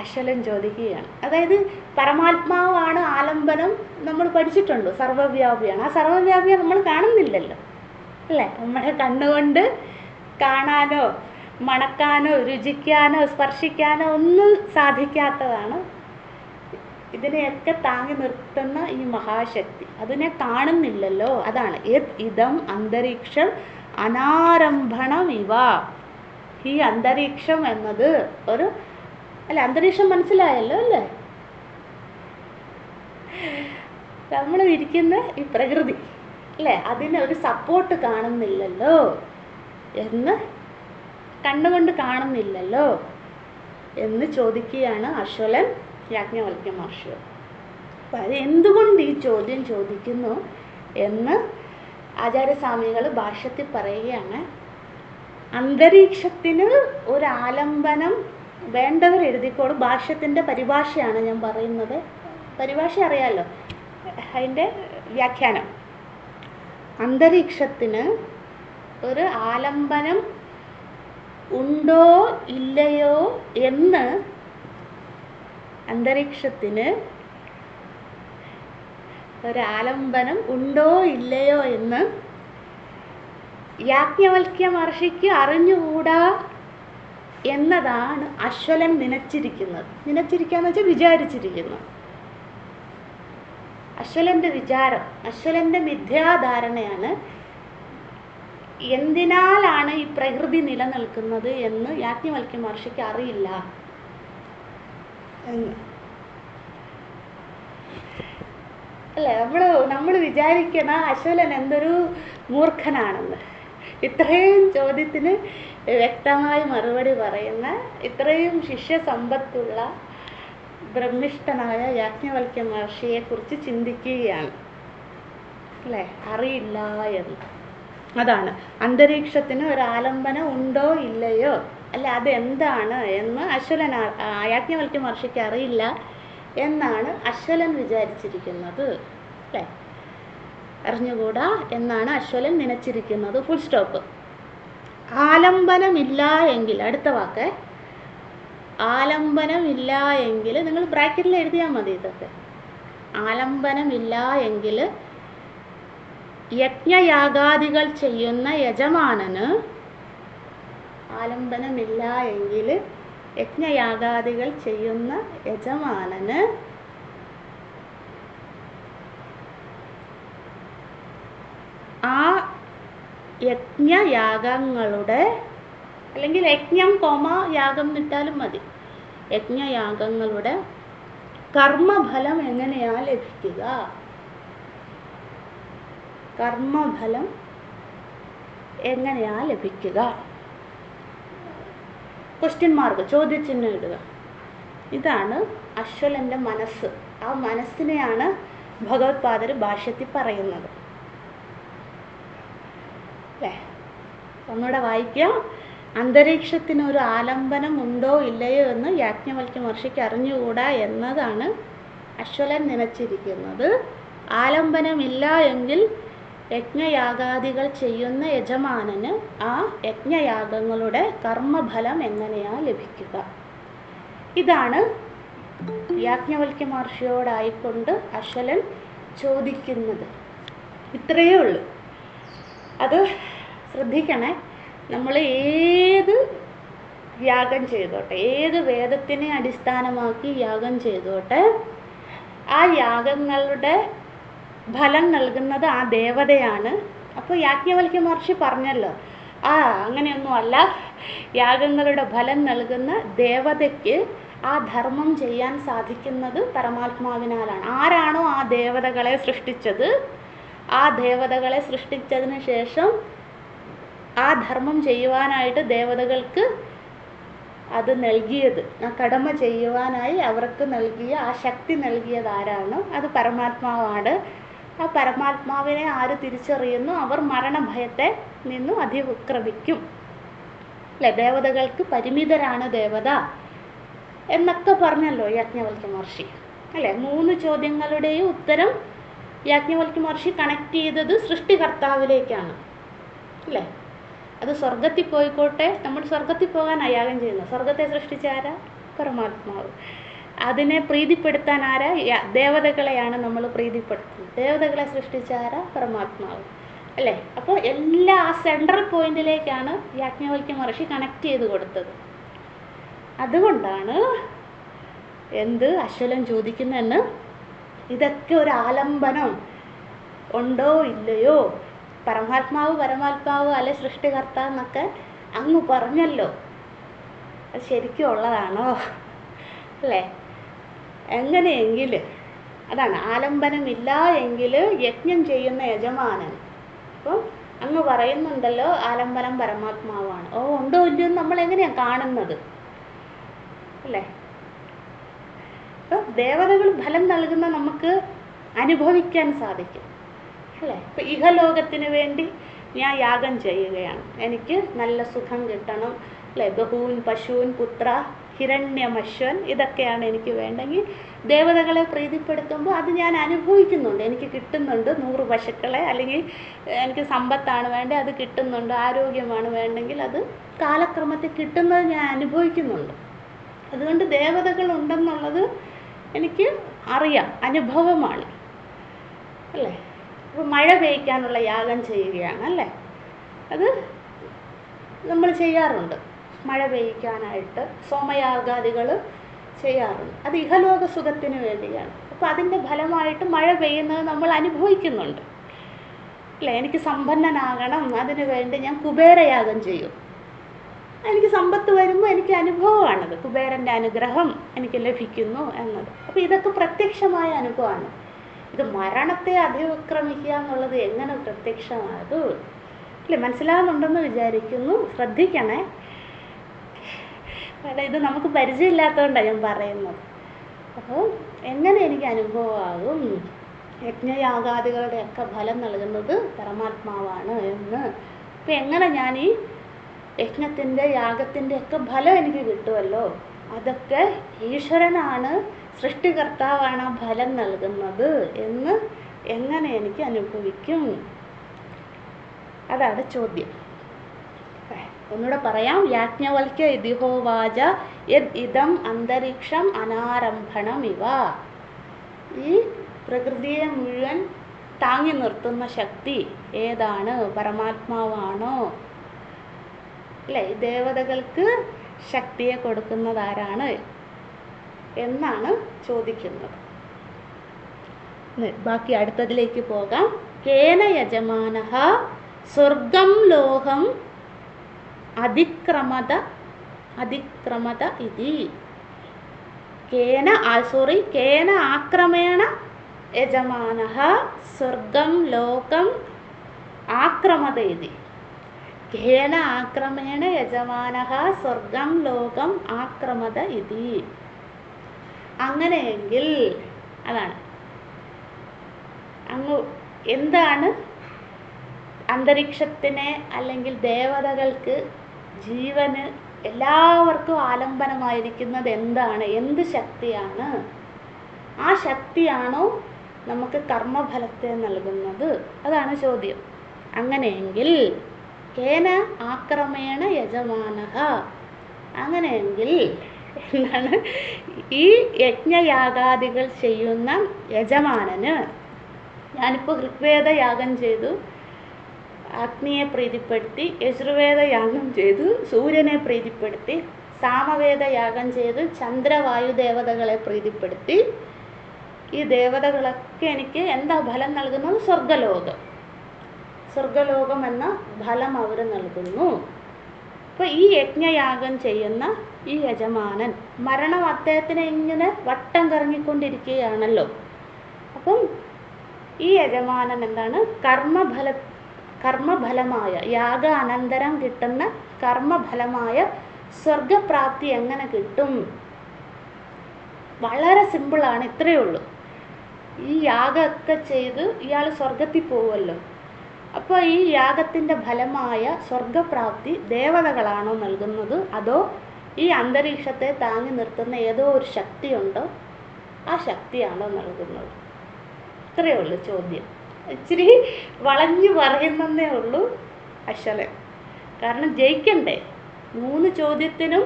അശ്വലൻ ചോദിക്കുകയാണ്. അതായത് പരമാത്മാവാണ് ആലംബനം, നമ്മൾ പഠിച്ചിട്ടുണ്ട്, സർവ്വവ്യാപിയാണ്. ആ സർവ്വവ്യാപിയെ നമ്മൾ കാണുന്നില്ലല്ലോ അല്ലേ. നമ്മുടെ കണ്ണുകൊണ്ട് കാണാനോ മണക്കാനോ രുചിക്കാനോ സ്പർശിക്കാനോ ഒന്നും സാധിക്കാത്തതാണ്. ഇതിനെയൊക്കെ താങ്ങി നിർത്തുന്ന ഈ മഹാശക്തി, അതിനെ കാണുന്നില്ലല്ലോ. അതാണ് ഇതം അന്തരീക്ഷം അനാരംഭണം ഇവ. ഈ അന്തരീക്ഷം എന്നത് ഒരു അല്ല, അന്തരീക്ഷം മനസ്സിലായല്ലോ അല്ലേ. നമ്മൾ ഇരിക്കുന്ന ഈ പ്രകൃതി അല്ലേ, അതിന് ഒരു സപ്പോർട്ട് കാണുന്നില്ലല്ലോ എന്ന്, കണ്ണുകൊണ്ട് കാണുന്നില്ലല്ലോ എന്ന് ചോദിക്കുകയാണ് അശ്വലൻ യാജ്ഞവൽക്യ മഹർഷിയോട്. അപ്പം അത് എന്തുകൊണ്ട് ഈ ചോദ്യം ചോദിക്കുന്നു എന്ന് ആചാര്യസ്വാമികൾ ഭാഷ്യത്തിൽ പറയുകയാണ്. അന്തരീക്ഷത്തിന് ഒരു ആലംബനം വേണ്ടവർ എഴുതിക്കോളും. ഭാഷ്യത്തിൻ്റെ പരിഭാഷയാണ് ഞാൻ പറയുന്നത്. പരിഭാഷ അറിയാമല്ലോ, അതിൻ്റെ വ്യാഖ്യാനം. അന്തരീക്ഷത്തിന് ഒരു ആലംബനം ഉണ്ടോ ഇല്ലയോ എന്ന്, അന്തരീക്ഷത്തിന് ഒരാലംബനം ഉണ്ടോ ഇല്ലയോ എന്ന് യാജ്ഞവൽക്യ മഹർഷിക്ക് അറിഞ്ഞുകൂടാ എന്നതാണ് അശ്വലൻ നിനച്ചിരിക്കുന്നത്. നിനച്ചിരിക്കാന്ന് വെച്ചാൽ വിചാരിച്ചിരിക്കുന്നു. അശ്വലൻ്റെ വിചാരം, അശ്വലൻ്റെ മിഥ്യാധാരണയാണ് എന്തിനാലാണ് ഈ പ്രകൃതി നിലനിൽക്കുന്നത് എന്ന് യാജ്ഞവൽക്യ മഹർഷിക്ക് അറിയില്ല എന്ന് അല്ലേ. നമ്മൾ വിചാരിക്കണ അശ്വലൻ എന്തൊരു മൂർഖനാണെന്ന്. ഇത്രയും ചോദ്യത്തിന് വ്യക്തമായി മറുപടി പറയുന്ന, ഇത്രയും ശിഷ്യസമ്പത്തുള്ള ബ്രഹ്മിഷ്ഠനായ യാജ്ഞവൽക്യ മഹർഷിയെക്കുറിച്ച് ചിന്തിക്കുകയാണ് അല്ലേ. അറിയില്ല എന്ന്. അതാണ് അന്തരീക്ഷത്തിന് ഒരു ആലംബനം ഉണ്ടോ ഇല്ലയോ അല്ല, അതെന്താണ് എന്ന് യാജ്ഞവൽക്യ മഹർഷിക്ക് അറിയില്ല എന്നാണ് അശ്വലൻ വിചാരിച്ചിരിക്കുന്നത് അല്ലേ. അറിഞ്ഞുകൂടാ എന്നാണ് അശ്വലൻ നനച്ചിരിക്കുന്നത്. Full stop. ആലംബനമില്ല എങ്കിൽ, അടുത്ത വാക്ക് ആലംബനമില്ല എങ്കിൽ, നിങ്ങൾ ബ്രാക്കറ്റിൽ എഴുതിയാൽ മതി ഇതൊക്കെ. ആലംബനമില്ല എങ്കിൽ യജ്ഞയാഗാദികൾ ചെയ്യുന്ന യജമാനന്, ആലംബനമില്ല എങ്കിൽ യജ്ഞയാഗാദികൾ ചെയ്യുന്ന യജമാനന് ആ യജ്ഞയാഗങ്ങളുടെ, അല്ലെങ്കിൽ യജ്ഞം യാഗം എന്നിട്ടാലും മതി, യജ്ഞയാഗങ്ങളുടെ കർമ്മഫലം എങ്ങനെയാ ലഭിക്കുക? കർമ്മഫലം എങ്ങനെയാ ലഭിക്കുക? ക്വസ്റ്റ്യൻ മാർക്ക്, ചോദ്യചിഹ്നം ഇടുക. ഇതാണ് അശ്വലൻ്റെ മനസ്സ്. ആ മനസ്സിനെയാണ് ഭഗവത്പാദർ ഭാഷ്യത്തിൽ പറയുന്നത് അല്ലേ. ഒന്നുകൂടെ വായിക്കാം. അന്തരീക്ഷത്തിനൊരു ആലംബനം ഉണ്ടോ ഇല്ലയോ എന്ന് യാജ്ഞവൽക്യ മഹർഷിക്ക് അറിഞ്ഞുകൂടാ എന്നതാണ് അശ്വലൻ നനച്ചിരിക്കുന്നത്. ആലംബനമില്ല എങ്കിൽ യജ്ഞയാഗാദികൾ ചെയ്യുന്ന യജമാനന് ആ യജ്ഞയാഗങ്ങളുടെ കർമ്മഫലം എങ്ങനെയാ ലഭിക്കുക? ഇതാണ് യാജ്ഞവൽക്യ മഹർഷിയോടായിക്കൊണ്ട് അശ്വലൻ ചോദിക്കുന്നത്. ഇത്രയേ ഉള്ളൂ. അത് ശ്രദ്ധിക്കണേ. നമ്മൾ ഏത് യാഗം ചെയ്തോട്ടെ, ഏത് വേദത്തിനെ അടിസ്ഥാനമാക്കി യാഗം ചെയ്തോട്ടെ, ആ യാഗങ്ങളുടെ ഫലം നൽകുന്നത് ആ ദേവതയാണ്. അപ്പോൾ യാജ്ഞവൽക്യ മഹർഷി പറഞ്ഞല്ലോ, അങ്ങനെയൊന്നുമല്ല, യാഗങ്ങളുടെ ഫലം നൽകുന്ന ദേവതയ്ക്ക് ആ ധർമ്മം ചെയ്യാൻ സാധിക്കുന്നത് പരമാത്മാവിനാലാണ്. ആരാണോ ആ ദേവതകളെ സൃഷ്ടിച്ചത്, ആ ദേവതകളെ സൃഷ്ടിച്ചതിന് ശേഷം ആ ധർമ്മം ചെയ്യുവാനായിട്ട് ദേവതകൾക്ക് അത് നൽകിയത്, ആ കടമ ചെയ്യുവാനായി അവർക്ക് നൽകിയ ആ ശക്തി നൽകിയത് ആരാണ്? അത് പരമാത്മാവാണ്. ആ പരമാത്മാവിനെ ആര് തിരിച്ചറിയുന്നു, അവർ മരണഭയത്തെ നിന്നും അതിക്രമിക്കും. അല്ലെ, ദേവതകൾക്ക് പരിമിതരാണ് ദേവത എന്നൊക്കെ പറഞ്ഞല്ലോ യാജ്ഞവൽക്യ മഹർഷി. അല്ലെ, 3 ചോദ്യങ്ങളുടെയും ഉത്തരം യാജ്ഞവൽക്യ മഹർഷി കണക്ട് ചെയ്തത് സൃഷ്ടികർത്താവിലേക്കാണ്. അല്ലേ, അത് സ്വർഗത്തിൽ പോയിക്കോട്ടെ, നമ്മൾ സ്വർഗത്തിൽ പോകാനാണ് യാഗം ചെയ്യുന്നത്. സ്വർഗത്തെ സൃഷ്ടിച്ച ആരാ? പരമാത്മാവ്. അതിനെ പ്രീതിപ്പെടുത്താൻ ആരാ? ദേവതകളെയാണ് നമ്മൾ പ്രീതിപ്പെടുത്തുന്നത്. ദേവതകളെ സൃഷ്ടിച്ച ആരാ? പരമാത്മാവ്. അല്ലേ, അപ്പോൾ എല്ലാ ആ സെൻട്രൽ പോയിന്റിലേക്കാണ് യാജ്ഞവൽക്യ മഹർഷി കണക്ട് ചെയ്ത് കൊടുത്തത്. അതുകൊണ്ടാണ് അശ്വലൻ ചോദിക്കുന്നതെന്ന്, ഇതൊക്കെ ഒരു ആലംബനം ഉണ്ടോ ഇല്ലയോ, പരമാത്മാവ് അല്ലെ സൃഷ്ടികർത്താവ് എന്നൊക്കെ അങ്ങ് പറഞ്ഞല്ലോ, അത് ശരിക്കും ഉള്ളതാണോ? അല്ലേ, എങ്ങനെയെങ്കിൽ അതാണ് ആലംബനമില്ല എങ്കിൽ യജ്ഞം ചെയ്യുന്ന യജമാനൻ. അപ്പം അങ്ങ് പറയുന്നുണ്ടല്ലോ ആലംബനം പരമാത്മാവാണ്. ഉണ്ടോ ഇല്ലയോ നമ്മൾ എങ്ങനെയാണ് കാണുന്നത്? അല്ലേ, അപ്പം ദേവതകൾ ഫലം നൽകുന്ന നമുക്ക് അനുഭവിക്കാൻ സാധിക്കും. അല്ലേ, ഇപ്പം ഇഹലോകത്തിന് വേണ്ടി ഞാൻ യാഗം ചെയ്യുകയാണ്, എനിക്ക് നല്ല സുഖം കിട്ടണം, അല്ലേ, ബഹൂൻ പശൂൻ പുത്ര ഹിരണ്യമശ്വൻ ഇതൊക്കെയാണ് എനിക്ക് വേണ്ടെങ്കിൽ ദേവതകളെ പ്രീതിപ്പെടുത്തുമ്പോൾ അത് ഞാൻ അനുഭവിക്കുന്നുണ്ട്, എനിക്ക് കിട്ടുന്നുണ്ട്. 100 പശുക്കളെ, അല്ലെങ്കിൽ എനിക്ക് സമ്പത്താണ് വേണ്ടത്, അത് കിട്ടുന്നുണ്ട്. ആരോഗ്യമാണ് വേണ്ടെങ്കിൽ അത് കാലക്രമത്തിൽ കിട്ടുന്നത് ഞാൻ അനുഭവിക്കുന്നുണ്ട്. അതുകൊണ്ട് ദേവതകൾ ഉണ്ടെന്നുള്ളത് എനിക്ക് അറിയാം, അനുഭവമാണ്. അല്ലേ, ഇപ്പോൾ മഴ പെയ്യ്ക്കാനുള്ള യാഗം ചെയ്യുകയാണ്. അല്ലേ, അത് നമ്മൾ ചെയ്യാറുണ്ട്. മഴ പെയ്യിക്കാനായിട്ട് സോമയാഗാദികൾ ചെയ്യാറുണ്ട്. അത് ഇഹലോക സുഖത്തിന് വേണ്ടിയാണ്. അപ്പോൾ അതിൻ്റെ ഫലമായിട്ട് മഴ പെയ്യുന്നത് നമ്മൾ അനുഭവിക്കുന്നുണ്ട്. അല്ലേ, എനിക്ക് സമ്പന്നനാകണം, അതിനു വേണ്ടി ഞാൻ കുബേരയാഗം ചെയ്യും. എനിക്ക് സമ്പത്ത് വരുമ്പോൾ എനിക്ക് അനുഭവമാണത്, കുബേരൻ്റെ അനുഗ്രഹം എനിക്ക് ലഭിക്കുന്നു എന്നത്. അപ്പോൾ ഇതൊക്കെ പ്രത്യക്ഷമായ അനുഭവമാണ്. ഇത് മരണത്തെ അതിക്രമിക്കുക എന്നുള്ളത് എങ്ങനെ പ്രത്യക്ഷമായത്? അല്ലേ, മനസ്സിലാകുന്നുണ്ടെന്ന് വിചാരിക്കുന്നു. ശ്രദ്ധിക്കണേ, ഇത് നമുക്ക് പരിചയമില്ലാത്തതുകൊണ്ടാണ് ഞാൻ പറയുന്നത്. അപ്പോൾ എങ്ങനെ എനിക്ക് അനുഭവമാകും? യജ്ഞയാഗാദികളുടെയൊക്കെ ഫലം നൽകുന്നത് പരമാത്മാവാണ് എന്ന്. അപ്പം എങ്ങനെ ഞാൻ ഈ യജ്ഞത്തിൻ്റെ യാഗത്തിൻ്റെ ഒക്കെ ഫലം എനിക്ക് കിട്ടുമല്ലോ, അതൊക്കെ ഈശ്വരനാണ്, സൃഷ്ടികർത്താവാണ് ആ ഫലം നൽകുന്നത് എന്ന് എങ്ങനെ എനിക്ക് അനുഭവിക്കും? അതാണ് ചോദ്യം. ഒന്നുകൂടെ പറയാം. യാജ്ഞവൽക്യ ഇതിഹോവാച യദ് ഇദം അന്തരീക്ഷം അനാരംഭണമിവ. ഈ പ്രകൃതിയെ മുഴുവൻ താങ്ങി നിർത്തുന്ന ശക്തി ഏതാണ്? പരമാത്മാവാണോ? അല്ലേ, ദേവതകൾക്ക് ശക്തിയെ കൊടുക്കുന്നത് ആരാണ് എന്നാണ് ചോദിക്കുന്നത്. ബാക്കി അടുത്തതിലേക്ക് പോകാം. കേന യജമാനഃ സ്വർഗം ലോകം അതിക്രമത ഇതി. കേന ആക്രമേണ യജമാനഃ സ്വർഗം ലോകം ആക്രമത ഇതി. കേന ആക്രമേണ യജമാനഃ സ്വർഗം ലോകം ആക്രമത ഇതി. അങ്ങനെയെങ്കിൽ അതാണ് എന്താണ് അന്തരീക്ഷത്തിനെ അല്ലെങ്കിൽ ദേവതകൾക്ക് ജീവന് എല്ലാവർക്കും ആലംബനമായിരിക്കുന്നത് എന്താണ്? എന്ത് ശക്തിയാണ്? ആ ശക്തിയാണോ നമുക്ക് കർമ്മഫലത്തെ നൽകുന്നത്? അതാണ് ചോദ്യം. അങ്ങനെയെങ്കിൽ കേന ആക്രമേണ യജമാനഃ, അങ്ങനെയെങ്കിൽ എന്താണ് ഈ യജ്ഞയാഗാദികൾ ചെയ്യുന്ന യജമാനന്, ഞാനിപ്പോൾ ഋഗ്വേദ യാഗം ചെയ്തു അഗ്നിയെ പ്രീതിപ്പെടുത്തി, യജുർവേദ യാഗം ചെയ്തു സൂര്യനെ പ്രീതിപ്പെടുത്തി, സാമവേദ യാഗം ചെയ്ത് ചന്ദ്രവായു ദേവതകളെ പ്രീതിപ്പെടുത്തി, ഈ ദേവതകളൊക്കെ എനിക്ക് എന്താ ഫലം നൽകുന്നത്? സ്വർഗലോകം. സ്വർഗലോകം എന്ന ഫലം അവർ നൽകുന്നു. അപ്പോൾ ഈ യജ്ഞയാഗം ചെയ്യുന്ന ഈ യജമാനൻ, മരണം അദ്ദേഹത്തിന് ഇങ്ങനെ വട്ടം കറങ്ങിക്കൊണ്ടിരിക്കുകയാണല്ലോ. അപ്പം ഈ യജമാനൻ എന്താണ്? കർമ്മഫലമായ യാഗ അനന്തരം കിട്ടുന്ന കർമ്മഫലമായ സ്വർഗപ്രാപ്തി എങ്ങനെ കിട്ടും? വളരെ സിമ്പിളാണ്, ഇത്രയേ ഉള്ളൂ. ഈ യാഗമൊക്കെ ചെയ്ത് ഇയാൾ സ്വർഗത്തിൽ പോവുമല്ലോ. അപ്പോൾ ഈ യാഗത്തിൻ്റെ ഫലമായ സ്വർഗപ്രാപ്തി ദേവതകളാണോ നൽകുന്നത്, അതോ ഈ അന്തരീക്ഷത്തെ താങ്ങി നിർത്തുന്ന ഏതോ ഒരു ശക്തിയുണ്ടോ, ആ ശക്തിയാണോ നൽകുന്നത്? ഇത്രയേ ഉള്ളൂ ചോദ്യം. ഇച്ചിരി വളഞ്ഞു പറയുന്നതേ ഉള്ളൂ അശ്വലൻ. കാരണം ജയിക്കണ്ടേ, 3 ചോദ്യത്തിനും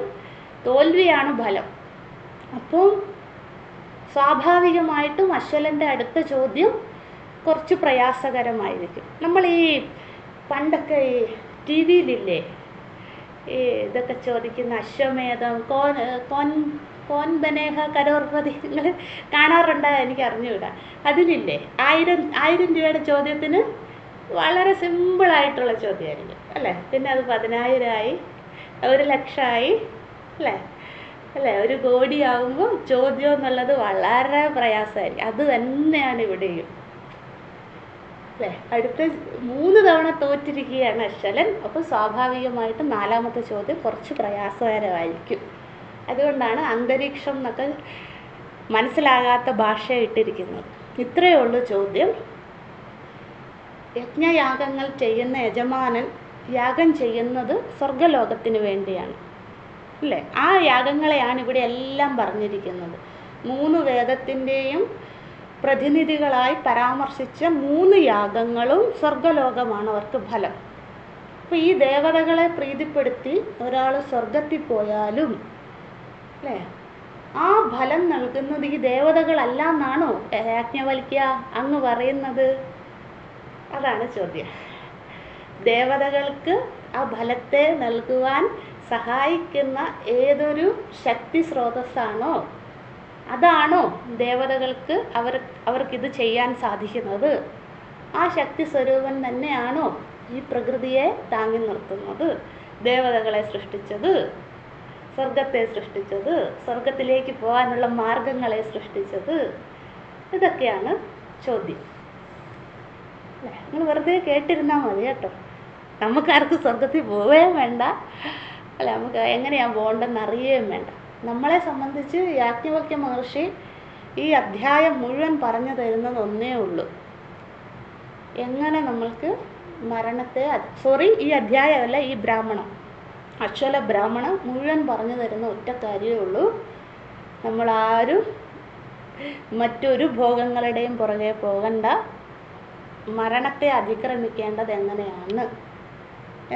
തോൽവിയാണ് ഫലം. അപ്പോൾ സ്വാഭാവികമായിട്ടും അശ്വലൻ്റെ അടുത്ത ചോദ്യം കുറച്ച് പ്രയാസകരമായിരിക്കും. നമ്മൾ ഈ പണ്ടൊക്കെ ഈ ടി വിയിലില്ലേ ഈ ഇതൊക്കെ ചോദിക്കുന്ന അശ്വമേധം, കോൻ ബനേഹ കരോർപതി, നിങ്ങൾ കാണാറുണ്ടോ എനിക്ക് അറിഞ്ഞുകൂടാ. അതിലില്ലേ 1000 രൂപയുടെ ചോദ്യത്തിന് വളരെ സിമ്പിളായിട്ടുള്ള ചോദ്യമായിരിക്കും അല്ലേ. പിന്നെ അത് 10,000 1,00,000 അല്ലേ, 1 കോടി ആകുമ്പോൾ ചോദ്യം എന്നുള്ളത് വളരെ പ്രയാസമായിരിക്കും. അത് തന്നെയാണ് ഇവിടെയും അല്ലേ. അടുത്ത 3 തവണ തോറ്റിരിക്കുകയാണ് അശ്വലൻ. അപ്പോൾ സ്വാഭാവികമായിട്ടും 4ാമത്തെ ചോദ്യം കുറച്ച് പ്രയാസകരമായിരിക്കും. അതുകൊണ്ടാണ് അന്തരീക്ഷം എന്നൊക്കെ മനസ്സിലാകാത്ത ഭാഷ ഇട്ടിരിക്കുന്നത്. ഇത്രയേ ഉള്ളൂ ചോദ്യം. യജ്ഞയാഗങ്ങൾ ചെയ്യുന്ന യജമാനൻ യാഗം ചെയ്യുന്നത് സ്വർഗലോകത്തിന് വേണ്ടിയാണ് അല്ലേ. ആ യാഗങ്ങളെയാണ് ഇവിടെ എല്ലാം പറഞ്ഞിരിക്കുന്നത്. 3 വേദത്തിൻ്റെയും പ്രതിനിധികളായി പരാമർശിച്ച 3 യാഗങ്ങളും സ്വർഗലോകമാണ് അവർക്ക് ഫലം. അപ്പോൾ ഈ ദേവതകളെ പ്രീതിപ്പെടുത്തി ഒരാൾ സ്വർഗത്തിൽ പോയാലും അല്ലേ, ആ ഫലം നൽകുന്നത് ഈ ദേവതകളല്ല എന്നാണോ യാജ്ഞവൽക്യ അങ്ങ് പറയുന്നത്? അതാണ് ചോദ്യം. ദേവതകൾക്ക് ആ ഫലത്തെ നൽകുവാൻ സഹായിക്കുന്ന ഏതൊരു ശക്തി സ്രോതസ്സാണോ അതാണോ ദേവതകൾക്ക് അവർക്കിത് ചെയ്യാൻ സാധിക്കുന്നത്? ആ ശക്തി സ്വരൂപൻ തന്നെയാണോ ഈ പ്രകൃതിയെ താങ്ങി നിർത്തുന്നത്, ദേവതകളെ സൃഷ്ടിച്ചത്, സ്വർഗത്തെ സൃഷ്ടിച്ചത്, സ്വർഗത്തിലേക്ക് പോകാനുള്ള മാർഗങ്ങളെ സൃഷ്ടിച്ചത്? ഇതൊക്കെയാണ് ചോദ്യം അല്ലേ. നിങ്ങൾ വെറുതെ കേട്ടിരുന്നാൽ മതി കേട്ടോ. നമുക്കാർക്കും സ്വർഗത്തിൽ പോവുകയും വേണ്ട അല്ല, നമുക്ക് എങ്ങനെയാണ് പോകേണ്ടതെന്ന് അറിയുകയും വേണ്ട. നമ്മളെ സംബന്ധിച്ച് യാജ്ഞവൽക്യ മഹർഷി ഈ അധ്യായം മുഴുവൻ പറഞ്ഞു തരുന്നത് ഒന്നേ ഉള്ളൂ, എങ്ങനെ നമ്മൾക്ക് മരണത്തെ ഈ അധ്യായമല്ല, ഈ ബ്രാഹ്മണം അശ്വല ബ്രാഹ്മണം മുഴുവൻ പറഞ്ഞു തരുന്ന ഒറ്റ കാര്യമേ ഉള്ളൂ, നമ്മളാരും മറ്റൊരു ഭോഗങ്ങളുടെയും പുറകെ പോകണ്ട, മരണത്തെ അതിക്രമിക്കേണ്ടത് എങ്ങനെയാണ്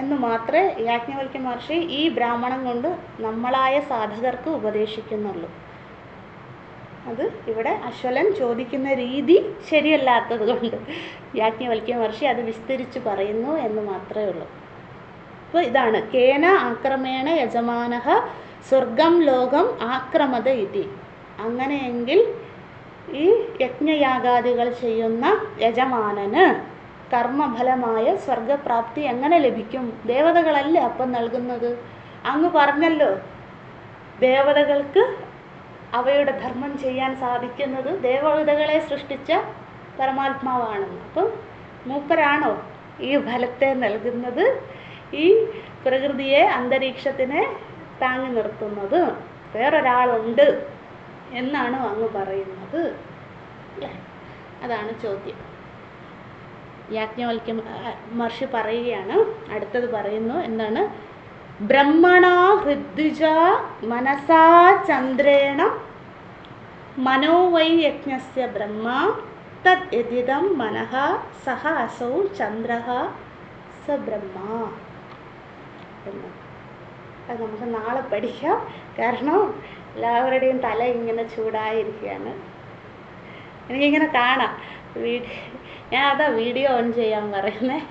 എന്ന് മാത്രമേ യാജ്ഞവൽക്യ മഹർഷി ഈ ബ്രാഹ്മണം കൊണ്ട് നമ്മളായ സാധകർക്ക് ഉപദേശിക്കുന്നുള്ളൂ. അത് ഇവിടെ അശ്വലൻ ചോദിക്കുന്ന രീതി ശരിയല്ലാത്തത് കൊണ്ട് യാജ്ഞവൽക്യ മഹർഷി അത് വിസ്തരിച്ച് പറയുന്നു എന്ന് മാത്രമേ ഉള്ളൂ. അപ്പോൾ ഇതാണ് കേന ആക്രമേണ യജമാനഃ സ്വർഗം ലോകം ആക്രമത ഇതി. അങ്ങനെയെങ്കിൽ ഈ യജ്ഞയാഗാദികൾ ചെയ്യുന്ന യജമാനന് കർമ്മഫലമായ സ്വർഗപ്രാപ്തി എങ്ങനെ ലഭിക്കും? ദേവതകളല്ലേ അപ്പം നൽകുന്നത്. അങ്ങ് പറഞ്ഞല്ലോ ദേവതകൾക്ക് അവയുടെ ധർമ്മം ചെയ്യാൻ സാധിക്കുന്നത് ദേവതകളെ സൃഷ്ടിച്ച പരമാത്മാവാണെന്ന്. അപ്പം മൂപ്പരാണോ ഈ ഫലത്തെ നൽകുന്നത്, ഈ പ്രകൃതിയെ അന്തരീക്ഷത്തിനെ താങ്ങി നിർത്തുന്നത്? വേറൊരാളുണ്ട് എന്നാണോ അങ്ങ് പറയുന്നത്? അതാണ് ചോദ്യം. യാജ്ഞവൽക്യ മഹർഷി പറയുകയാണ്, അടുത്തത് പറയുന്നു എന്താണ്? ബ്രഹ്മണാ ഹൃദ്വിജ മനസാ ചന്ദ്രേണ മനോവൈ യജ്ഞസ്യ ബ്രഹ്മ തദ് യദിദം മനഃ സഹ അസൗ ചന്ദ്രഃ സ ബ്രഹ്മ എന്ന്. അത് നമുക്ക് നാളെ പഠിക്കാം. കാരണം എല്ലാവരുടെയും തല ഇങ്ങനെ ചൂടായിരിക്കുകയാണ്. എനിക്കിങ്ങനെ കാണാം ഞാൻ അതാ വീഡിയോ ഓൺ ചെയ്യാൻ പറയുന്നത്.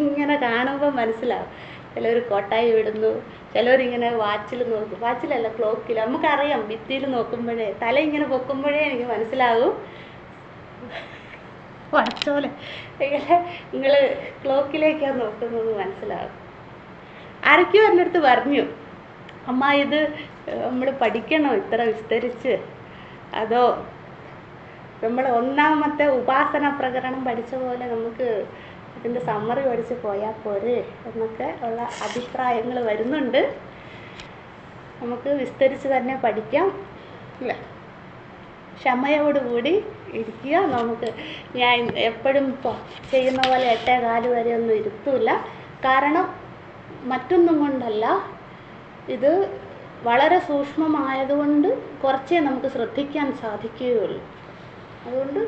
ഇങ്ങനെ കാണുമ്പോൾ മനസ്സിലാവും. ചിലർ കോട്ടായി വിടുന്നു, ചിലവരിങ്ങനെ വാച്ചിൽ നോക്കും, വാച്ചിലല്ല ക്ലോക്കിൽ. നമുക്കറിയാം, ഭിത്തിയിൽ നോക്കുമ്പോഴേ തല ഇങ്ങനെ പൊക്കുമ്പോഴേ എനിക്ക് മനസ്സിലാകും വാച്ചോലെ ഇങ്ങനെ നിങ്ങൾ ക്ലോക്കിലേക്കാണ് നോക്കുന്നത് മനസ്സിലാകും. ആരൊക്കെയോ എൻ്റെ അടുത്ത് പറഞ്ഞു, അമ്മ ഇത് നമ്മൾ പഠിക്കണോ ഇത്ര വിസ്തരിച്ച്, അതോ നമ്മൾ ഒന്നാമത്തെ ഉപാസന പ്രകരണം പഠിച്ച പോലെ നമുക്ക് ഇതിൻ്റെ സമ്മറി പഠിച്ച് പോയാൽ പോരെ എന്നൊക്കെ ഉള്ള അഭിപ്രായങ്ങൾ വരുന്നുണ്ട്. നമുക്ക് വിസ്തരിച്ച് തന്നെ പഠിക്കാം അല്ലേ? ക്ഷമയോടുകൂടി ഇരിക്കുക. നമുക്ക് ഞാൻ എപ്പോഴും ചെയ്യുന്ന പോലെ 8:15 വരെ ഒന്നും ഇരുത്തൂല. കാരണം മറ്റൊന്നും കൊണ്ടല്ല, ഇത് വളരെ സൂക്ഷ്മമായതുകൊണ്ട് കുറച്ചേ നമുക്ക് ശ്രദ്ധിക്കാൻ സാധിക്കുകയുള്ളൂ. അതുകൊണ്ട്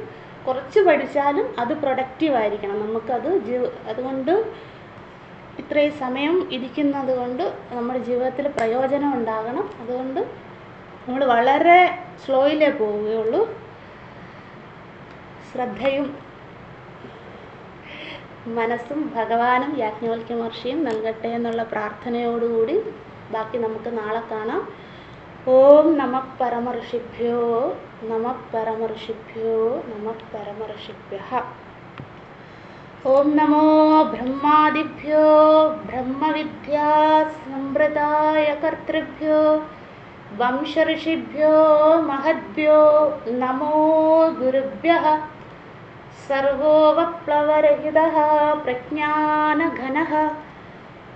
കുറച്ച് പഠിച്ചാലും അത് പ്രൊഡക്റ്റീവ് ആയിരിക്കണം. നമുക്കത് അതുകൊണ്ട് ഇത്രയും സമയം ഇരിക്കുന്നത് കൊണ്ട് നമ്മുടെ ജീവിതത്തിൽ പ്രയോജനം ഉണ്ടാകണം. അതുകൊണ്ട് നമ്മൾ വളരെ സ്ലോയിലേ പോവുകയുള്ളൂ. ശ്രദ്ധയും മനസ്സും ഭഗവാനും യാജ്ഞവൽക്യ മഹർഷിയും നൽകട്ടെ എന്നുള്ള പ്രാർത്ഥനയോടുകൂടി ബാക്കി നമുക്ക് നാളെ കാണാം. ഓം നമഃ പരമഋഷിഭ്യോ നമഃ പരമഋഷിഭ്യോ നമഃ പരമഋഷിഭ്യഃ. ഓം നമോ ബ്രഹ്മാദിഭ്യോ ബ്രഹ്മവിദ്യാ സംവൃതായ കർത്തൃഭ്യോ വംശഋഷിഭ്യോ മഹദ്ഭ്യോ നമോ ഗുരുഭ്യഃ. സർവോപപ്ലവരഹിതഃ പ്രജ്ഞാനഘനഃ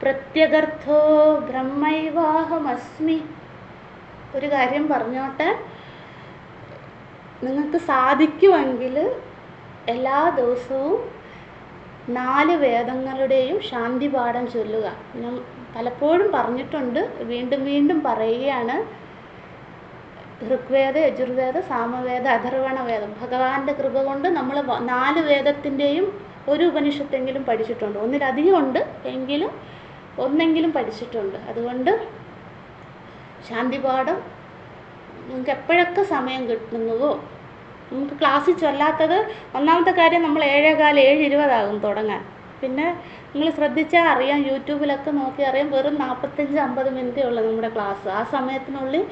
പ്രത്യഗർത്ഥോ ബ്രഹ്മൈവാഹമസ്മി. ഒരു കാര്യം പറഞ്ഞോട്ടെ, നിങ്ങൾക്ക് സാധിക്കുമെങ്കിൽ എല്ലാ ദിവസവും 4 വേദങ്ങളുടെയും ശാന്തിപാഠം ചൊല്ലുക. ഞാൻ പലപ്പോഴും പറഞ്ഞിട്ടുണ്ട്, വീണ്ടും വീണ്ടും പറയുകയാണ്. ഋഗ്വേദ, യജുർവേദ, സാമവേദ, അഥർവണ വേദം, ഭഗവാന്റെ കൃപ കൊണ്ട് നമ്മൾ 4 വേദത്തിൻ്റെയും ഒരു ഉപനിഷത്തെങ്കിലും പഠിച്ചിട്ടുണ്ട്. ഒന്നിലധികം ഉണ്ട് എങ്കിലും ഒന്നെങ്കിലും പഠിച്ചിട്ടുണ്ട്. അതുകൊണ്ട് ശാന്തിപാഠം നിങ്ങൾക്ക് എപ്പോഴൊക്കെ സമയം കിട്ടുന്നുവോ, നമുക്ക് ക്ലാസ്സിൽ ചൊല്ലാത്തത്, ഒന്നാമത്തെ കാര്യം നമ്മൾ 7:15, 7:20 തുടങ്ങാൻ. പിന്നെ നിങ്ങൾ ശ്രദ്ധിച്ചാൽ അറിയാം, യൂട്യൂബിലൊക്കെ നോക്കി അറിയാം, വെറും 45-50 മിനിറ്റേ ഉള്ളൂ നമ്മുടെ ക്ലാസ്. ആ സമയത്തിനുള്ളിൽ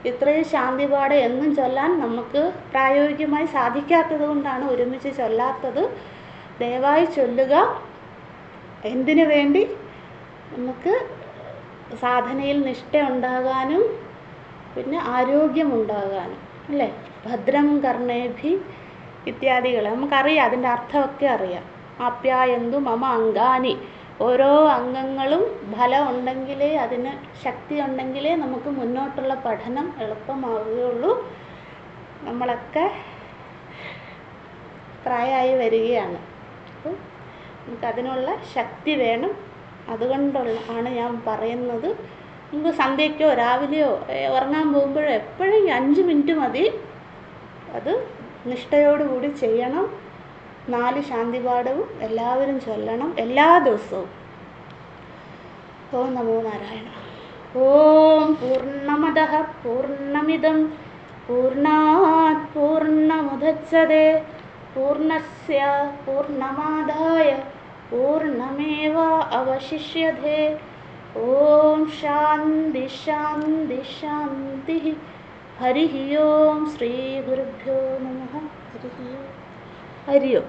ഇത്രയും ശാന്തിപാഠം എന്നും ചൊല്ലാൻ നമുക്ക് പ്രായോഗികമായി സാധിക്കാത്തത് കൊണ്ടാണ് ഒരുമിച്ച് ചൊല്ലാത്തത്. ദയവായി ചൊല്ലുക. എന്തിനു വേണ്ടി? നമുക്ക് സാധനയിൽ നിഷ്ഠ ഉണ്ടാകാനും പിന്നെ ആരോഗ്യമുണ്ടാകാനും അല്ലേ? ഭദ്രം കർണേഭി ഇത്യാദികൾ നമുക്കറിയാം, അതിൻ്റെ അർത്ഥമൊക്കെ അറിയാം. ആപ്യായന്തു മമ അംഗാനി, ഓരോ അംഗങ്ങളും ഫലം ഉണ്ടെങ്കിലേ, അതിന് ശക്തി ഉണ്ടെങ്കിലേ നമുക്ക് മുന്നോട്ടുള്ള പഠനം എളുപ്പമാവുകയുള്ളൂ. നമ്മളൊക്കെ പ്രായമായി വരികയാണ്, അപ്പോൾ നമുക്കതിനുള്ള ശക്തി വേണം. അതുകൊണ്ടാണ് ഞാൻ പറയുന്നത്, നമുക്ക് സന്ധ്യയ്ക്കോ രാവിലെയോ ഉറങ്ങാൻ പോകുമ്പോഴോ എപ്പോഴും 5 മിനിറ്റ് മതി. അത് നിഷ്ഠയോടുകൂടി ചെയ്യണം. 4 ശാന്തിപാഠവും എല്ലാവരും ചൊല്ലണം എല്ലാ ദിവസവും. ഓം നമോ നാരായണ. ഓം പൂർണ്ണമദഃ പൂർണ്ണമിദം പൂർണ്ണാത് പൂർണ്ണമുദച്യതേ പൂർണ്ണസ്യ പൂർണ്ണമാദായ പൂർണ്ണമേവ അവശിഷ്യതേ. ഓം ശാന്തി ശാന്തി ശാന്തി. ഹരി ഓം. ശ്രീ ഗുരുഭ്യോ നമഃ. ഹരി ഓം.